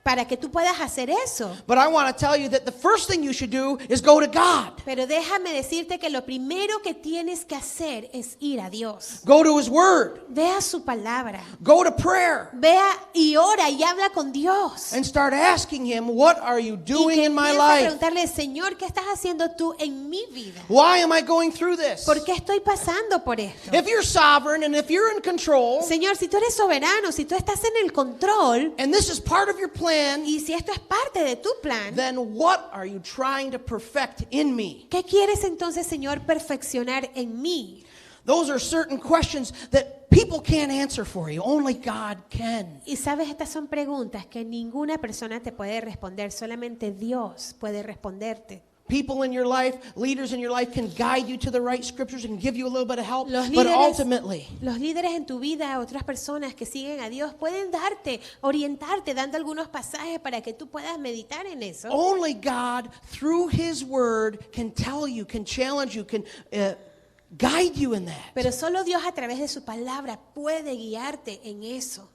para que tú puedas hacer eso. But I want to tell you that the first thing you should do is go to God. Pero déjame decirte que lo primero que tienes que hacer es ir a Dios. Go to His Word. Ve a su palabra. Go to prayer. Vea y ora y habla con Dios. And start asking Him, what are you Y doing que in my empieza a life? preguntarle, Señor, ¿qué estás haciendo tú en mi vida? Why am I going through this? ¿Por qué estoy pasando por esto? If you're sovereign and if you're in control, Señor, si tú eres soberano, si tú estás en el control, and this is part of your plan, y si esto es parte de tu plan, then what are you trying to perfect in me? ¿qué quieres entonces, Señor, perfeccionar en mí? Those are certain questions that people can't answer for you. Only God can. Y sabes, estas son preguntas que ninguna persona te puede responder, solamente Dios puede responderte. People in your life, leaders in your life can guide you to the right scriptures and give you a little bit of help. Los But líderes, ultimately, los líderes en tu vida, otras personas que siguen a Dios, pueden darte, orientarte, dando algunos pasajes para que tú puedas meditar en eso. only God, through His Word, can tell you, can challenge you, can guide you in that. Pero solo Dios a través de su palabra puede guiarte en eso.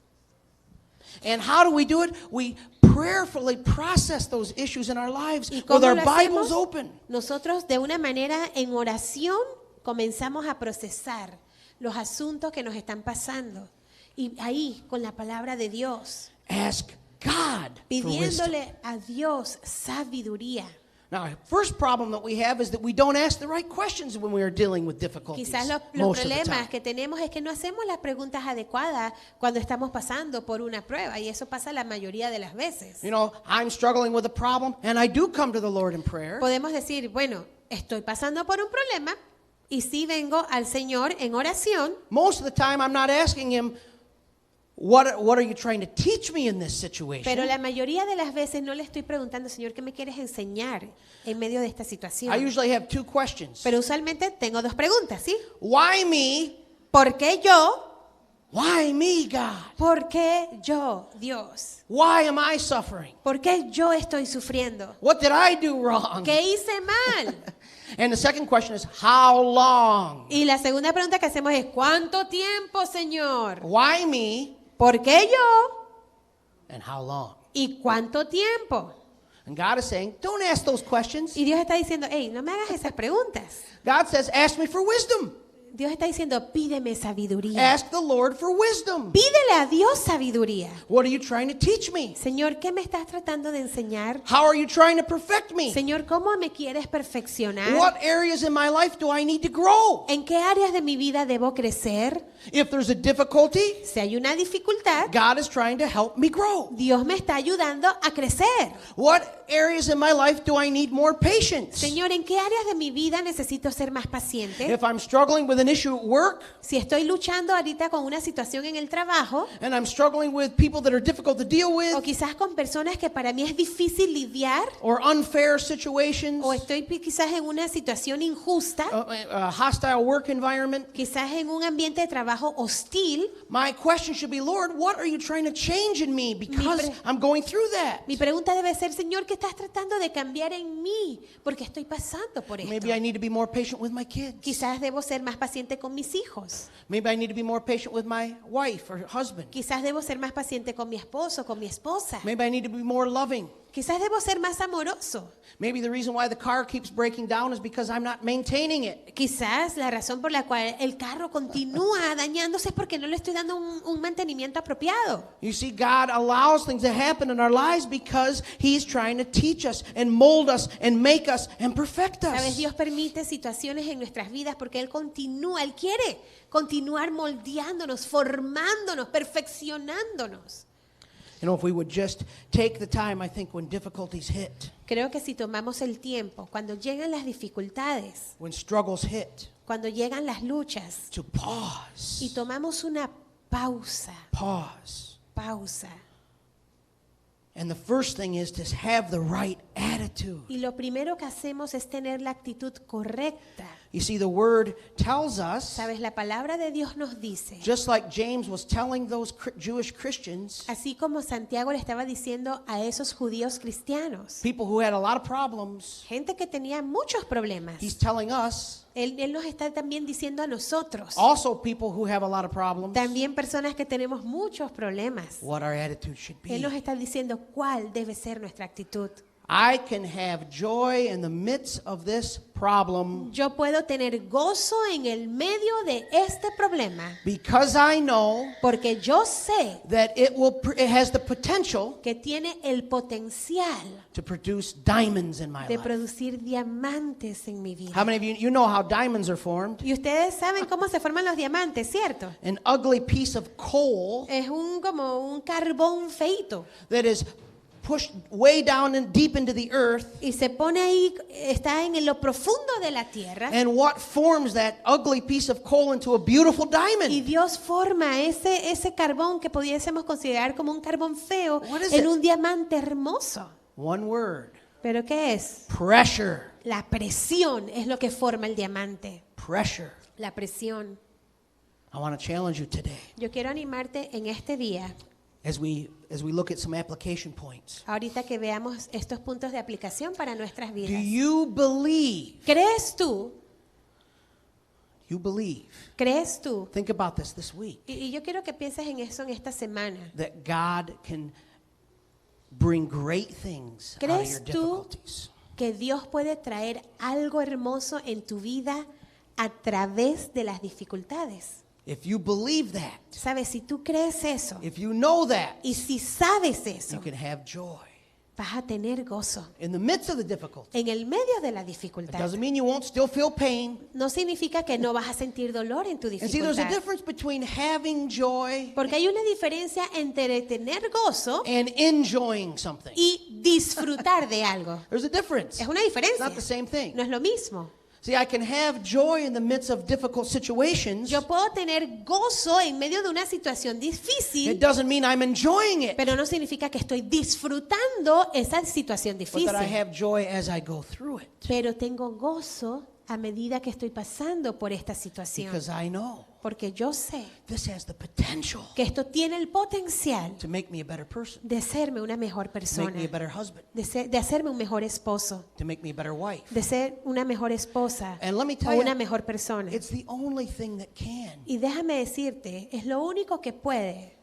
And how do we do it? We prayerfully process those issues in our lives ¿Y with cómo our lo Bibles hacemos? open. Nosotros de una manera en oración comenzamos a procesar los asuntos que nos están pasando. Y ahí, con la palabra de Dios, Ask God for wisdom. pidiéndole a Dios sabiduría. Now, first problem that we have is that we don't ask the right questions when we are dealing with difficulties. Quizás los most of the problemas time. que tenemos es que no hacemos las preguntas adecuadas cuando estamos pasando por una prueba, y eso pasa la mayoría de las veces. You know, I'm struggling with a problem, and I do come to the Lord in prayer. Podemos decir, bueno, estoy pasando por un problema y sí vengo al Señor en oración, Most of the time, I'm not asking Him, what are you trying to teach me in this situation? pero la mayoría de las veces no le estoy preguntando, Señor, ¿qué me quieres enseñar en medio de esta I situación? usually have two questions. Pero usualmente tengo dos preguntas, ¿sí? Why me? ¿Por qué yo? Why me, God? ¿Por qué yo, Dios? Why am I suffering? ¿Por qué yo estoy sufriendo? What did I do wrong? ¿Qué hice mal? And the second question is, how long? Y la segunda pregunta que hacemos es, ¿cuánto tiempo, Señor? Why me? ¿Por qué yo? And how long? ¿Y cuánto tiempo? And God is saying, don't ask those questions. Y Dios está diciendo, hey, no me hagas esas preguntas. God says, ask me for wisdom. Dios está diciendo, pídeme sabiduría. Ask the Lord for wisdom. Pídele a Dios sabiduría. What are you trying to teach me? Señor, ¿qué me estás tratando de enseñar? How are you trying to perfect me? Señor, ¿cómo me quieres perfeccionar? What areas in my life do I need to grow? ¿En qué áreas de mi vida debo crecer? If there's a difficulty, Si hay una dificultad, God is trying to help me grow. Dios me está ayudando a crecer. What areas in my life do I need more patience? Señor, ¿en qué áreas de mi vida necesito ser más paciente? If I'm struggling with an issue at work, Si estoy luchando ahorita con una situación en el trabajo, and I'm struggling with people that are difficult to deal o with, quizás con personas que para mí es difícil lidiar, or unfair situations, o estoy quizás en una situación injusta, a hostile work environment, quizás en un ambiente de trabajo hostil, my question should be, Lord, what are you trying to change in me because pre- I'm going through that? mi pregunta debe ser, Señor, ¿qué estás tratando de cambiar en mí? Porque estoy pasando por esto. Maybe I need to be more patient with my kids. Quizás debo ser más paciente con mis hijos. Maybe I need to be more patient with my wife or husband. Quizás debo ser más paciente con mi esposo, con mi esposa. Maybe I need to be more loving. Quizás debo ser más amoroso. Maybe the reason why the car keeps breaking down is because I'm not maintaining it. Quizás la razón por la cual el carro continúa dañándose es porque no le estoy dando un mantenimiento apropiado. You see, God allows things to happen in our lives because He's trying to teach us and mold us and make us and perfect Sabes, us. Dios permite situaciones en nuestras vidas porque Él quiere continuar moldeándonos, formándonos, perfeccionándonos. You know, if we would just take the time, I think, when difficulties hit, Creo que si tomamos el tiempo, cuando llegan las dificultades, when struggles hit, cuando llegan las luchas, to pause. y tomamos una pausa, Pause. And the first thing is to have the right attitude. y lo primero que hacemos es tener la actitud correcta. You see, the word tells us, Sabes, la palabra de Dios nos dice, just like James was telling those Jewish Christians, así como Santiago le estaba diciendo a esos judíos cristianos, people who had a lot of problems, gente que tenía muchos problemas, he's telling us, él nos está también diciendo a nosotros, also people who have a lot of problems, también personas que tenemos muchos problemas. what our attitude should Él be. nos está diciendo cuál debe ser nuestra actitud. I can have joy in the midst of this problem Yo puedo tener gozo en el medio de este problema because I know porque yo sé that it has the potential que tiene el potencial to produce diamonds in my de life. producir diamantes en mi How vida. many of you know how diamonds are formed? Y ustedes saben cómo se forman los diamantes, ¿cierto? An ugly piece of coal Es como un carbón feito that is pushed way down and deep into the earth. y se pone ahí, está en lo profundo de la tierra. And what forms that ugly piece of coal into a beautiful Y diamond? Dios forma ese carbón que pudiésemos considerar como un carbón feo What is en it? un diamante hermoso. One word. ¿Pero qué es? Pressure. La presión es lo que forma el diamante. Pressure. La presión. I want to challenge you today Yo quiero animarte en este día, as we look at some application points. ahorita que veamos estos puntos de aplicación para nuestras Do vidas. you believe? ¿Crees tú? You believe. ¿Crees tú? Think about this week. Y yo quiero que pienses en eso en esta semana. That God can bring great things out of your ¿Crees tú difficulties. que Dios puede traer algo hermoso en tu vida a través de las dificultades? If you believe that, Sabes, si tú crees eso if you know that, y si sabes you eso, can have joy vas a tener gozo in the midst of the difficulty. en el medio de la It dificultad. doesn't mean you won't still feel pain. No significa que no vas a sentir dolor en tu And see, there's a dificultad. difference between having joy Porque hay una diferencia entre tener gozo and enjoying something. y disfrutar de algo. There's a difference. Es una It's diferencia. not the same thing. No es lo mismo. See, I can have joy in the midst of difficult situations. Yo puedo tener gozo en medio de una situación It difícil, doesn't mean I'm enjoying it, pero no significa que estoy disfrutando esa situación but difícil. that I have joy as I go through it. Pero tengo gozo a medida que estoy pasando por esta situación. Because I know Porque yo sé this has the potential que esto tiene el potencial to make me a better person, de serme una mejor to make persona, me a better husband, de hacerme un mejor esposo, to make me a better wife. de ser una mejor esposa And let me o tell una you, mejor persona. it's the only thing that can. Y déjame decirte, es lo único que puede.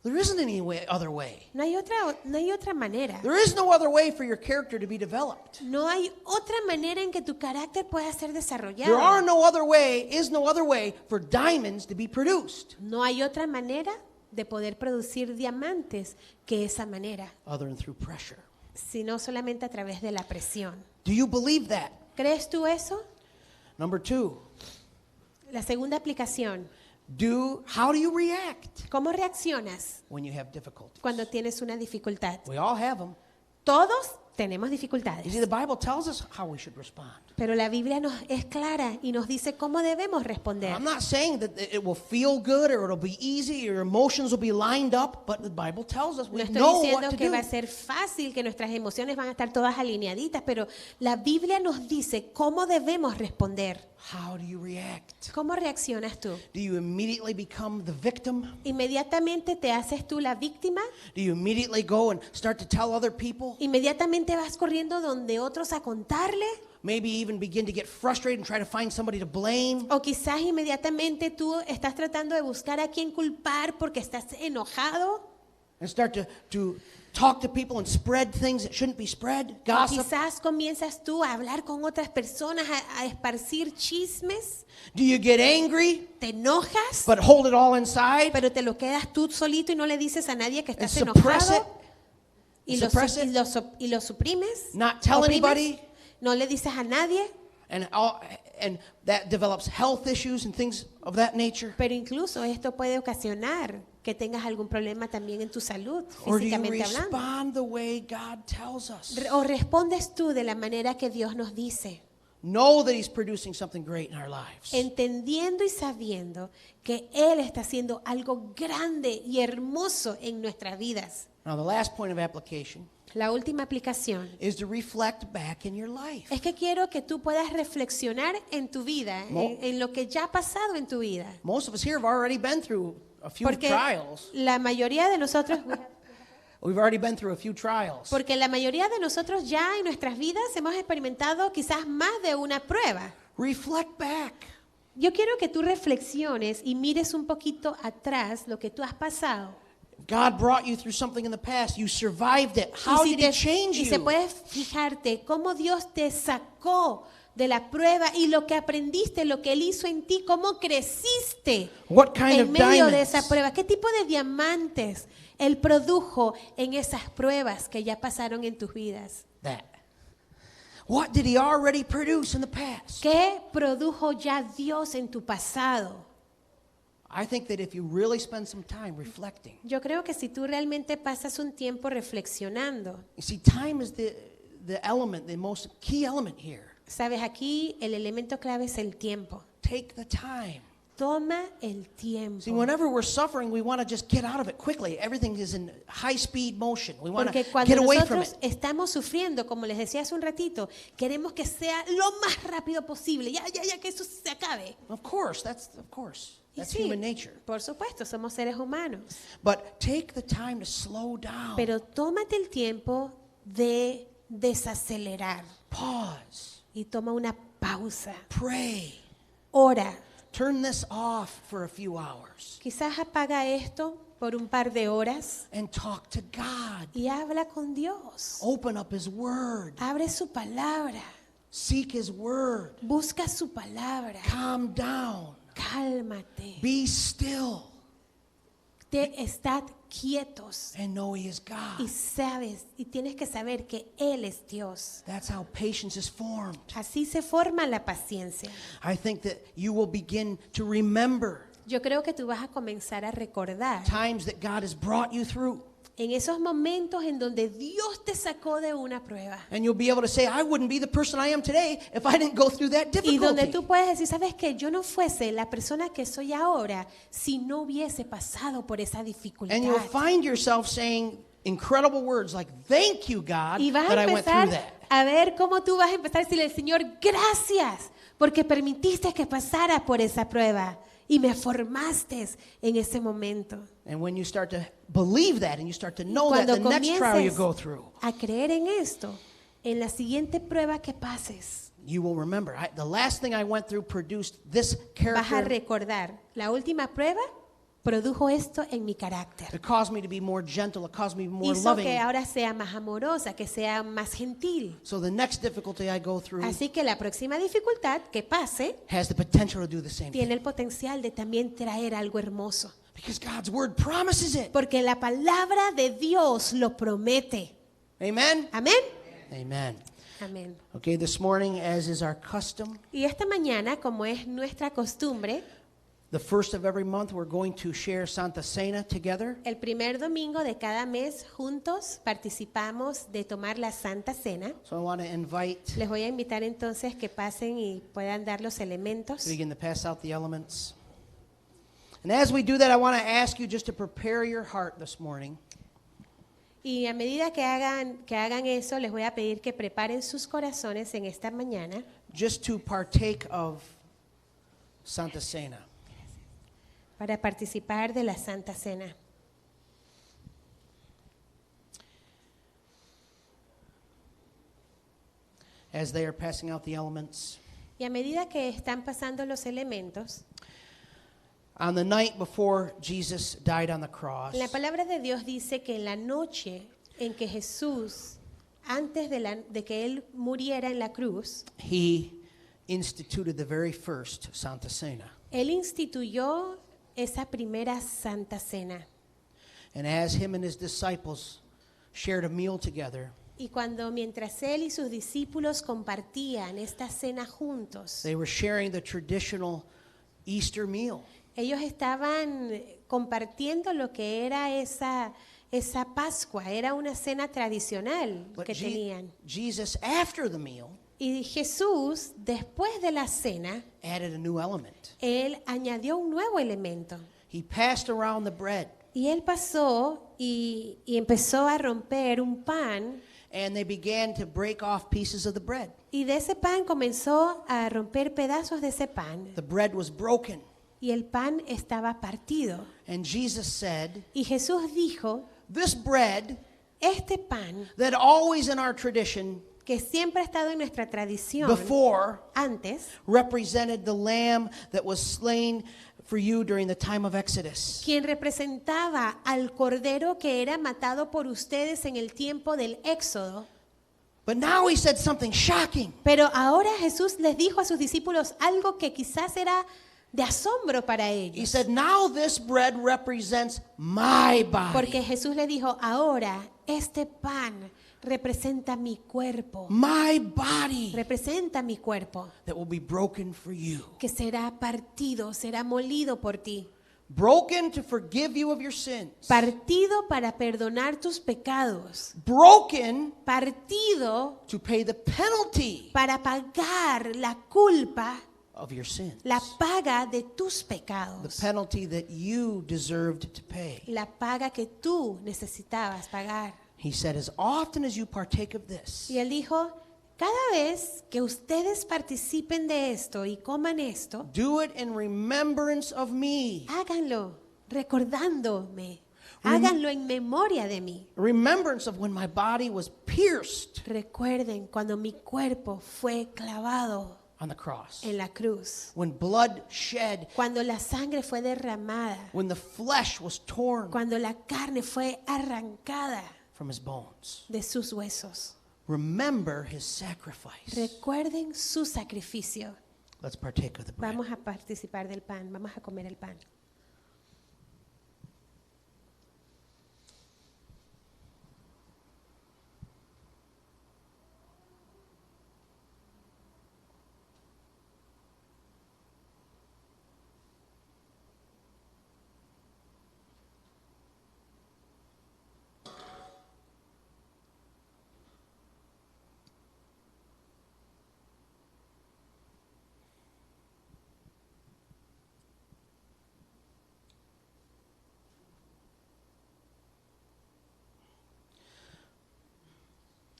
There isn't any other way. No hay otra manera. There is no other way for your character to be developed. No hay otra manera en que tu carácter pueda ser There desarrollado. are no other way, is no other way for diamonds to be produced No hay otra manera de poder producir diamantes que esa manera, other than through pressure. sino solamente a través de la presión. Do you believe that? ¿Crees tú eso? Number two, La segunda aplicación, how do you react ¿cómo reaccionas when you have difficulties? cuando tienes una dificultad? We all have them. Todos tenemos You see, dificultades, the Bible tells us how we should respond. pero la Biblia nos es clara y nos dice cómo debemos responder. I'm not saying that it will feel good or it'll be easy, your emotions will be lined up, but the Bible tells us No we estoy know diciendo what to que do. va a ser fácil, que nuestras emociones van a estar todas alineaditas, pero la Biblia nos dice cómo debemos responder. How do you react? ¿Cómo reaccionas tú? Do you immediately become the victim? ¿Inmediatamente te haces tú la víctima? Do you immediately go and start to tell other people? ¿Inmediatamente vas corriendo donde otros a contarle? Maybe even begin to get frustrated and try to find somebody to blame? ¿O quizás inmediatamente tú estás tratando de buscar a quién culpar porque estás enojado? and start to talk to people and spread things that shouldn't be spread, O gossip? quizás comienzas tú a hablar con otras personas, a esparcir chismes, Do you get angry te enojas, but hold it all inside? pero te lo quedas tú solito y no le dices a nadie que estás And suppress enojado y Suppress it. lo suprimes, Not tell oprimes, anybody? no le dices a nadie, And that develops health issues and things of that nature? pero incluso esto puede ocasionar que tengas algún problema también en tu salud, Or do you físicamente hablando. respond the way God tells us? O respondes tú de la manera que Dios nos dice, Know that He's producing something great in our lives. entendiendo y sabiendo que Él está haciendo algo grande y hermoso en nuestras vidas. Now, the last point of application La última aplicación is to reflect back in your life. es que quiero que tú puedas reflexionar en tu vida, en lo que ya ha pasado en tu vida. Most of us here have already been through a few Porque trials. la mayoría de nosotros, We've already been through a few trials. porque la mayoría de nosotros ya en nuestras vidas hemos experimentado quizás más de una prueba. Reflect back. Yo quiero que tú reflexiones y mires un poquito atrás lo que tú has pasado. God brought you through something in the past. You survived it. How Y si did He change y se you? puedes fijarte cómo Dios te sacó de la prueba y lo que aprendiste, lo que Él hizo en ti, cómo creciste What kind en of medio de diamonds? esa prueba, qué tipo de diamantes Él produjo en esas pruebas que ya pasaron en tus vidas. That. What did He already produce in the past? ¿Qué produjo ya Dios en tu pasado? I think that if you really spend some time reflecting, Yo creo que si tú realmente pasas un tiempo reflexionando, you see, time is the element, the most key element here. sabes, aquí el elemento clave es el tiempo. Take the time. Toma el tiempo. See, whenever we're suffering, we want to just get out of it quickly. Everything is in high speed motion. We want to Porque cuando get away from nosotros it. estamos sufriendo, como les decía hace un ratito, queremos que sea lo más rápido posible, ya que eso se acabe. Of course, that's Y sí, human nature. por supuesto, somos seres humanos. But take the time to slow down. Pero tómate el tiempo de desacelerar Pause. y toma una pausa. Pray. Ora. Turn this off for a few hours Quizás apaga esto por un par de horas and talk to God. y habla con Dios. Open up His Word. Abre su palabra. Seek His Word. Busca su palabra. Calm down. Cálmate. Be still Estad quietos. and know He is Y God. sabes, y tienes que saber que Él es Dios. That's how patience is formed. Así se forma la paciencia. I think that you will begin to remember Yo creo que tú vas a comenzar a recordar times that God has brought you through. en esos momentos en donde Dios te sacó de una prueba. And you'll be able to say, I wouldn't be the person I am today if I didn't go through that Y donde difficulty. tú puedes decir, ¿sabes qué? Yo no fuese la persona que soy ahora si no hubiese pasado por esa dificultad. And you'll find yourself saying incredible words like, thank you, God, Y vas that a I went through empezar that. a ver cómo tú vas a empezar a decirle al Señor, gracias, porque permitiste que pasara por esa prueba y me formaste en ese momento. And when you start to believe that and you start to know that, Cuando the next trial you comiences go through, a creer en esto, en la siguiente prueba que pases, you will remember. The last thing I went through produced this vas a character. recordar, la última prueba produjo esto en mi carácter. It caused me to be more gentle. It caused me to be more Hizo loving. que ahora sea más amorosa, que sea más gentil. So the next difficulty I go through Así que la próxima dificultad que pase has the potential to do the same tiene thing. el potencial de también traer algo hermoso. Because God's word promises it. Porque la palabra de Dios lo promete. Amen? Amén. Amen. Amén. Okay, this morning, as is our custom, Y esta mañana, como es nuestra costumbre, the first of every month, we're going to share Santa Cena together. el primer domingo de cada mes juntos participamos de tomar la Santa Cena. So I want to invite, Les voy a invitar entonces que pasen y puedan dar los elementos. begin to pass out the elements. And as we do that, I want to ask you just to prepare your heart this morning Y a medida que hagan eso, les voy a pedir que preparen sus corazones en esta mañana just to partake of Santa Cena. para participar de la Santa Cena. As they are passing out the elements, Y a medida que están pasando los elementos, On the night before Jesus died on the cross, La palabra de Dios dice que en la noche en que Jesús, antes de que Él muriera en la cruz, he instituted the very first Santa Cena. Él instituyó esa primera Santa Cena. And as him and his disciples shared a meal together, Y mientras Él y sus discípulos compartían esta cena juntos, they were sharing the traditional Easter meal. ellos estaban compartiendo lo que era esa Pascua, era una cena tradicional But que tenían. Jesus, after the meal, Y Jesús, después de la cena, added a new element. Él añadió un nuevo elemento. He passed around the bread, Y Él pasó y empezó a romper un pan, and they began to break off pieces of the bread. y de ese pan comenzó a romper pedazos de ese pan. The bread was broken, Y el pan estaba partido. and Jesus said, Y Jesús dijo, "This bread este pan that always in our tradition que siempre ha estado en nuestra tradición before antes, represented the lamb that was slain for you during the time of Exodus. quien representaba al cordero que era matado por ustedes en el tiempo del Éxodo. But now he said something shocking. Pero ahora Jesús les dijo a sus discípulos algo que quizás era de asombro para He ellos. said, "Now this bread represents my body, Porque Jesús les dijo, ahora este pan representa mi cuerpo, my body representa mi cuerpo, that will be broken for you. que será partido, será molido por ti. Broken to forgive you of your sins. Partido para perdonar tus pecados. Broken Partido to pay the penalty para pagar la culpa, of your sins. la paga de tus The pecados. penalty that you deserved to pay." La paga que tú necesitabas pagar. He said, "As often as you partake of this, Y él dijo, cada vez que ustedes participen de esto y coman esto, do it in remembrance of me." háganlo recordándome, Rem- háganlo en memoria de mí. Remembrance of when my body was pierced Recuerden cuando mi cuerpo fue clavado on the cross, en la cruz, when blood shed, cuando la sangre fue derramada, when the flesh was torn cuando la carne fue arrancada from his bones. de sus huesos. Remember his sacrifice. Recuerden su sacrificio. Let's partake of the bread. Vamos a participar del pan, vamos a comer el pan.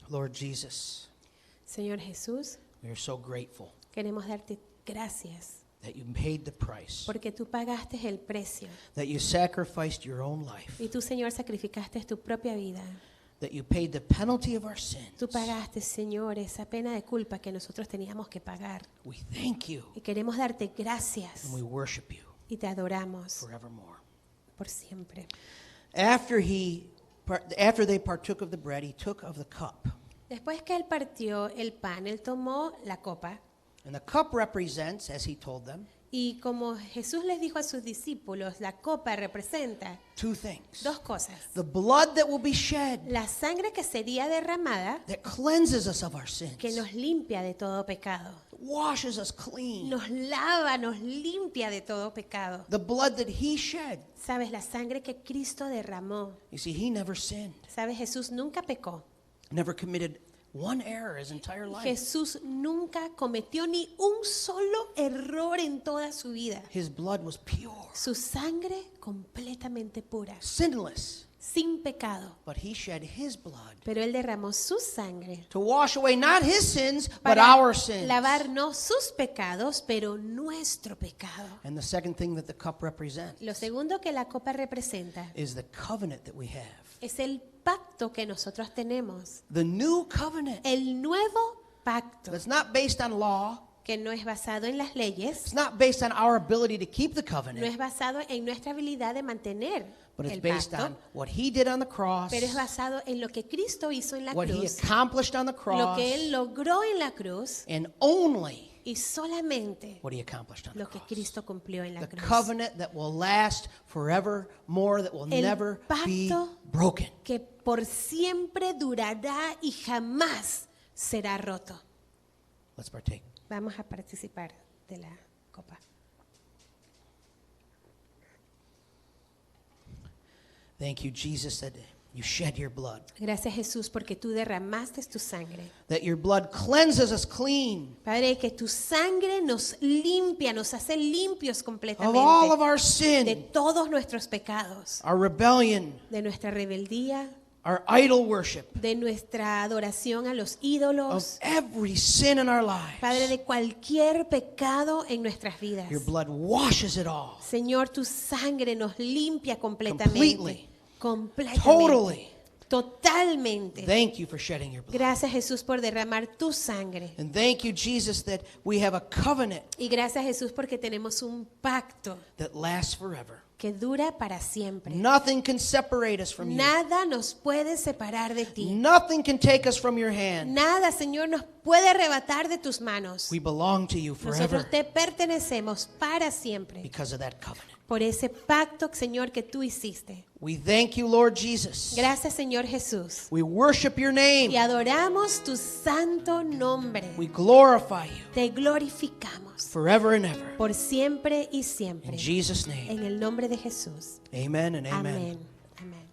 Lord Jesus, Señor Jesús, we are so grateful queremos darte gracias that you paid the price, porque tú pagaste el precio that you sacrificed your own life, y tú, Señor, sacrificaste tu propia vida. that you paid the penalty of our sins. Tú pagaste, Señor, esa pena de culpa que nosotros teníamos que pagar. We thank you Y queremos darte gracias and we worship you y te adoramos forevermore. por siempre. After they partook of the bread, he took of the cup. Después que él partió el pan, él tomó la copa And the cup represents, as he told them, y como Jesús les dijo a sus discípulos, la copa representa two things. dos cosas. The blood that will be shed La sangre que sería derramada, that cleanses us of our sins, que nos limpia de todo pecado. washes us clean. Nos lava, nos limpia de todo pecado. The blood that he shed. Sabes, la sangre que Cristo derramó. You see, he never sinned, Sabes, Jesús nunca pecó. never committed one error his entire life. Jesús nunca cometió ni un solo error en toda su vida. His blood was pure, Su sangre completamente pura, sinless, sin pecado. but he shed his blood Pero él derramó su sangre to wash away not his sins, but para our sins. lavar no sus pecados, pero nuestro pecado. And the second thing that the cup represents Lo segundo que la copa representa is the covenant that we have. es el pacto que nosotros tenemos. The new covenant El nuevo pacto that's not based on law, que no es basado en las leyes, It's not based on our ability to keep the no covenant, es basado en nuestra habilidad de mantener but it's el based pacto, on what he did on the cross, pero es basado en lo que Cristo hizo en la what he cruz, accomplished on the lo cross, que Él logró en la cruz and only y solamente what he accomplished on the lo que cross. Cristo cumplió en la The cruz. covenant that will last forevermore, that will El never be pacto broken. que por siempre durará y jamás será roto. Let's partake. Vamos a participar de la copa. Thank you, Jesus, that you shed your blood, Gracias, Jesús, porque tú derramaste tu sangre. that your blood cleanses us clean Padre, que tu sangre nos limpia, nos hace limpios of all of completamente our de sin, todos nuestros pecados, our rebellion, de nuestra rebeldía, our idol worship, de nuestra adoración a los of ídolos. every sin in our lives. Padre, de cualquier pecado en nuestras vidas. Your blood washes it all. Señor, tu sangre nos limpia completamente. Completely. Completamente. Totally. Totalmente. Thank you for shedding your blood. Gracias, Jesús, por derramar tu sangre. And thank you, Jesus, that we have a covenant Y gracias, Jesús, porque tenemos un pacto that lasts forever. que dura para siempre. Nothing can separate us from you. Nada nos puede separar de ti. Nothing can take us from your hand. Nada, Señor, nos puede arrebatar de tus manos. We belong to you Nosotros forever te pertenecemos para siempre. because of that covenant. Por ese pacto, Señor, que tú hiciste. We thank you, Lord Jesus. Gracias, Señor Jesús. We worship your Y name. adoramos tu santo nombre. We glorify you Te glorificamos forever and ever. por siempre y In siempre. Jesus' name, En el nombre de Jesús. amen and amen. Amén. Amén.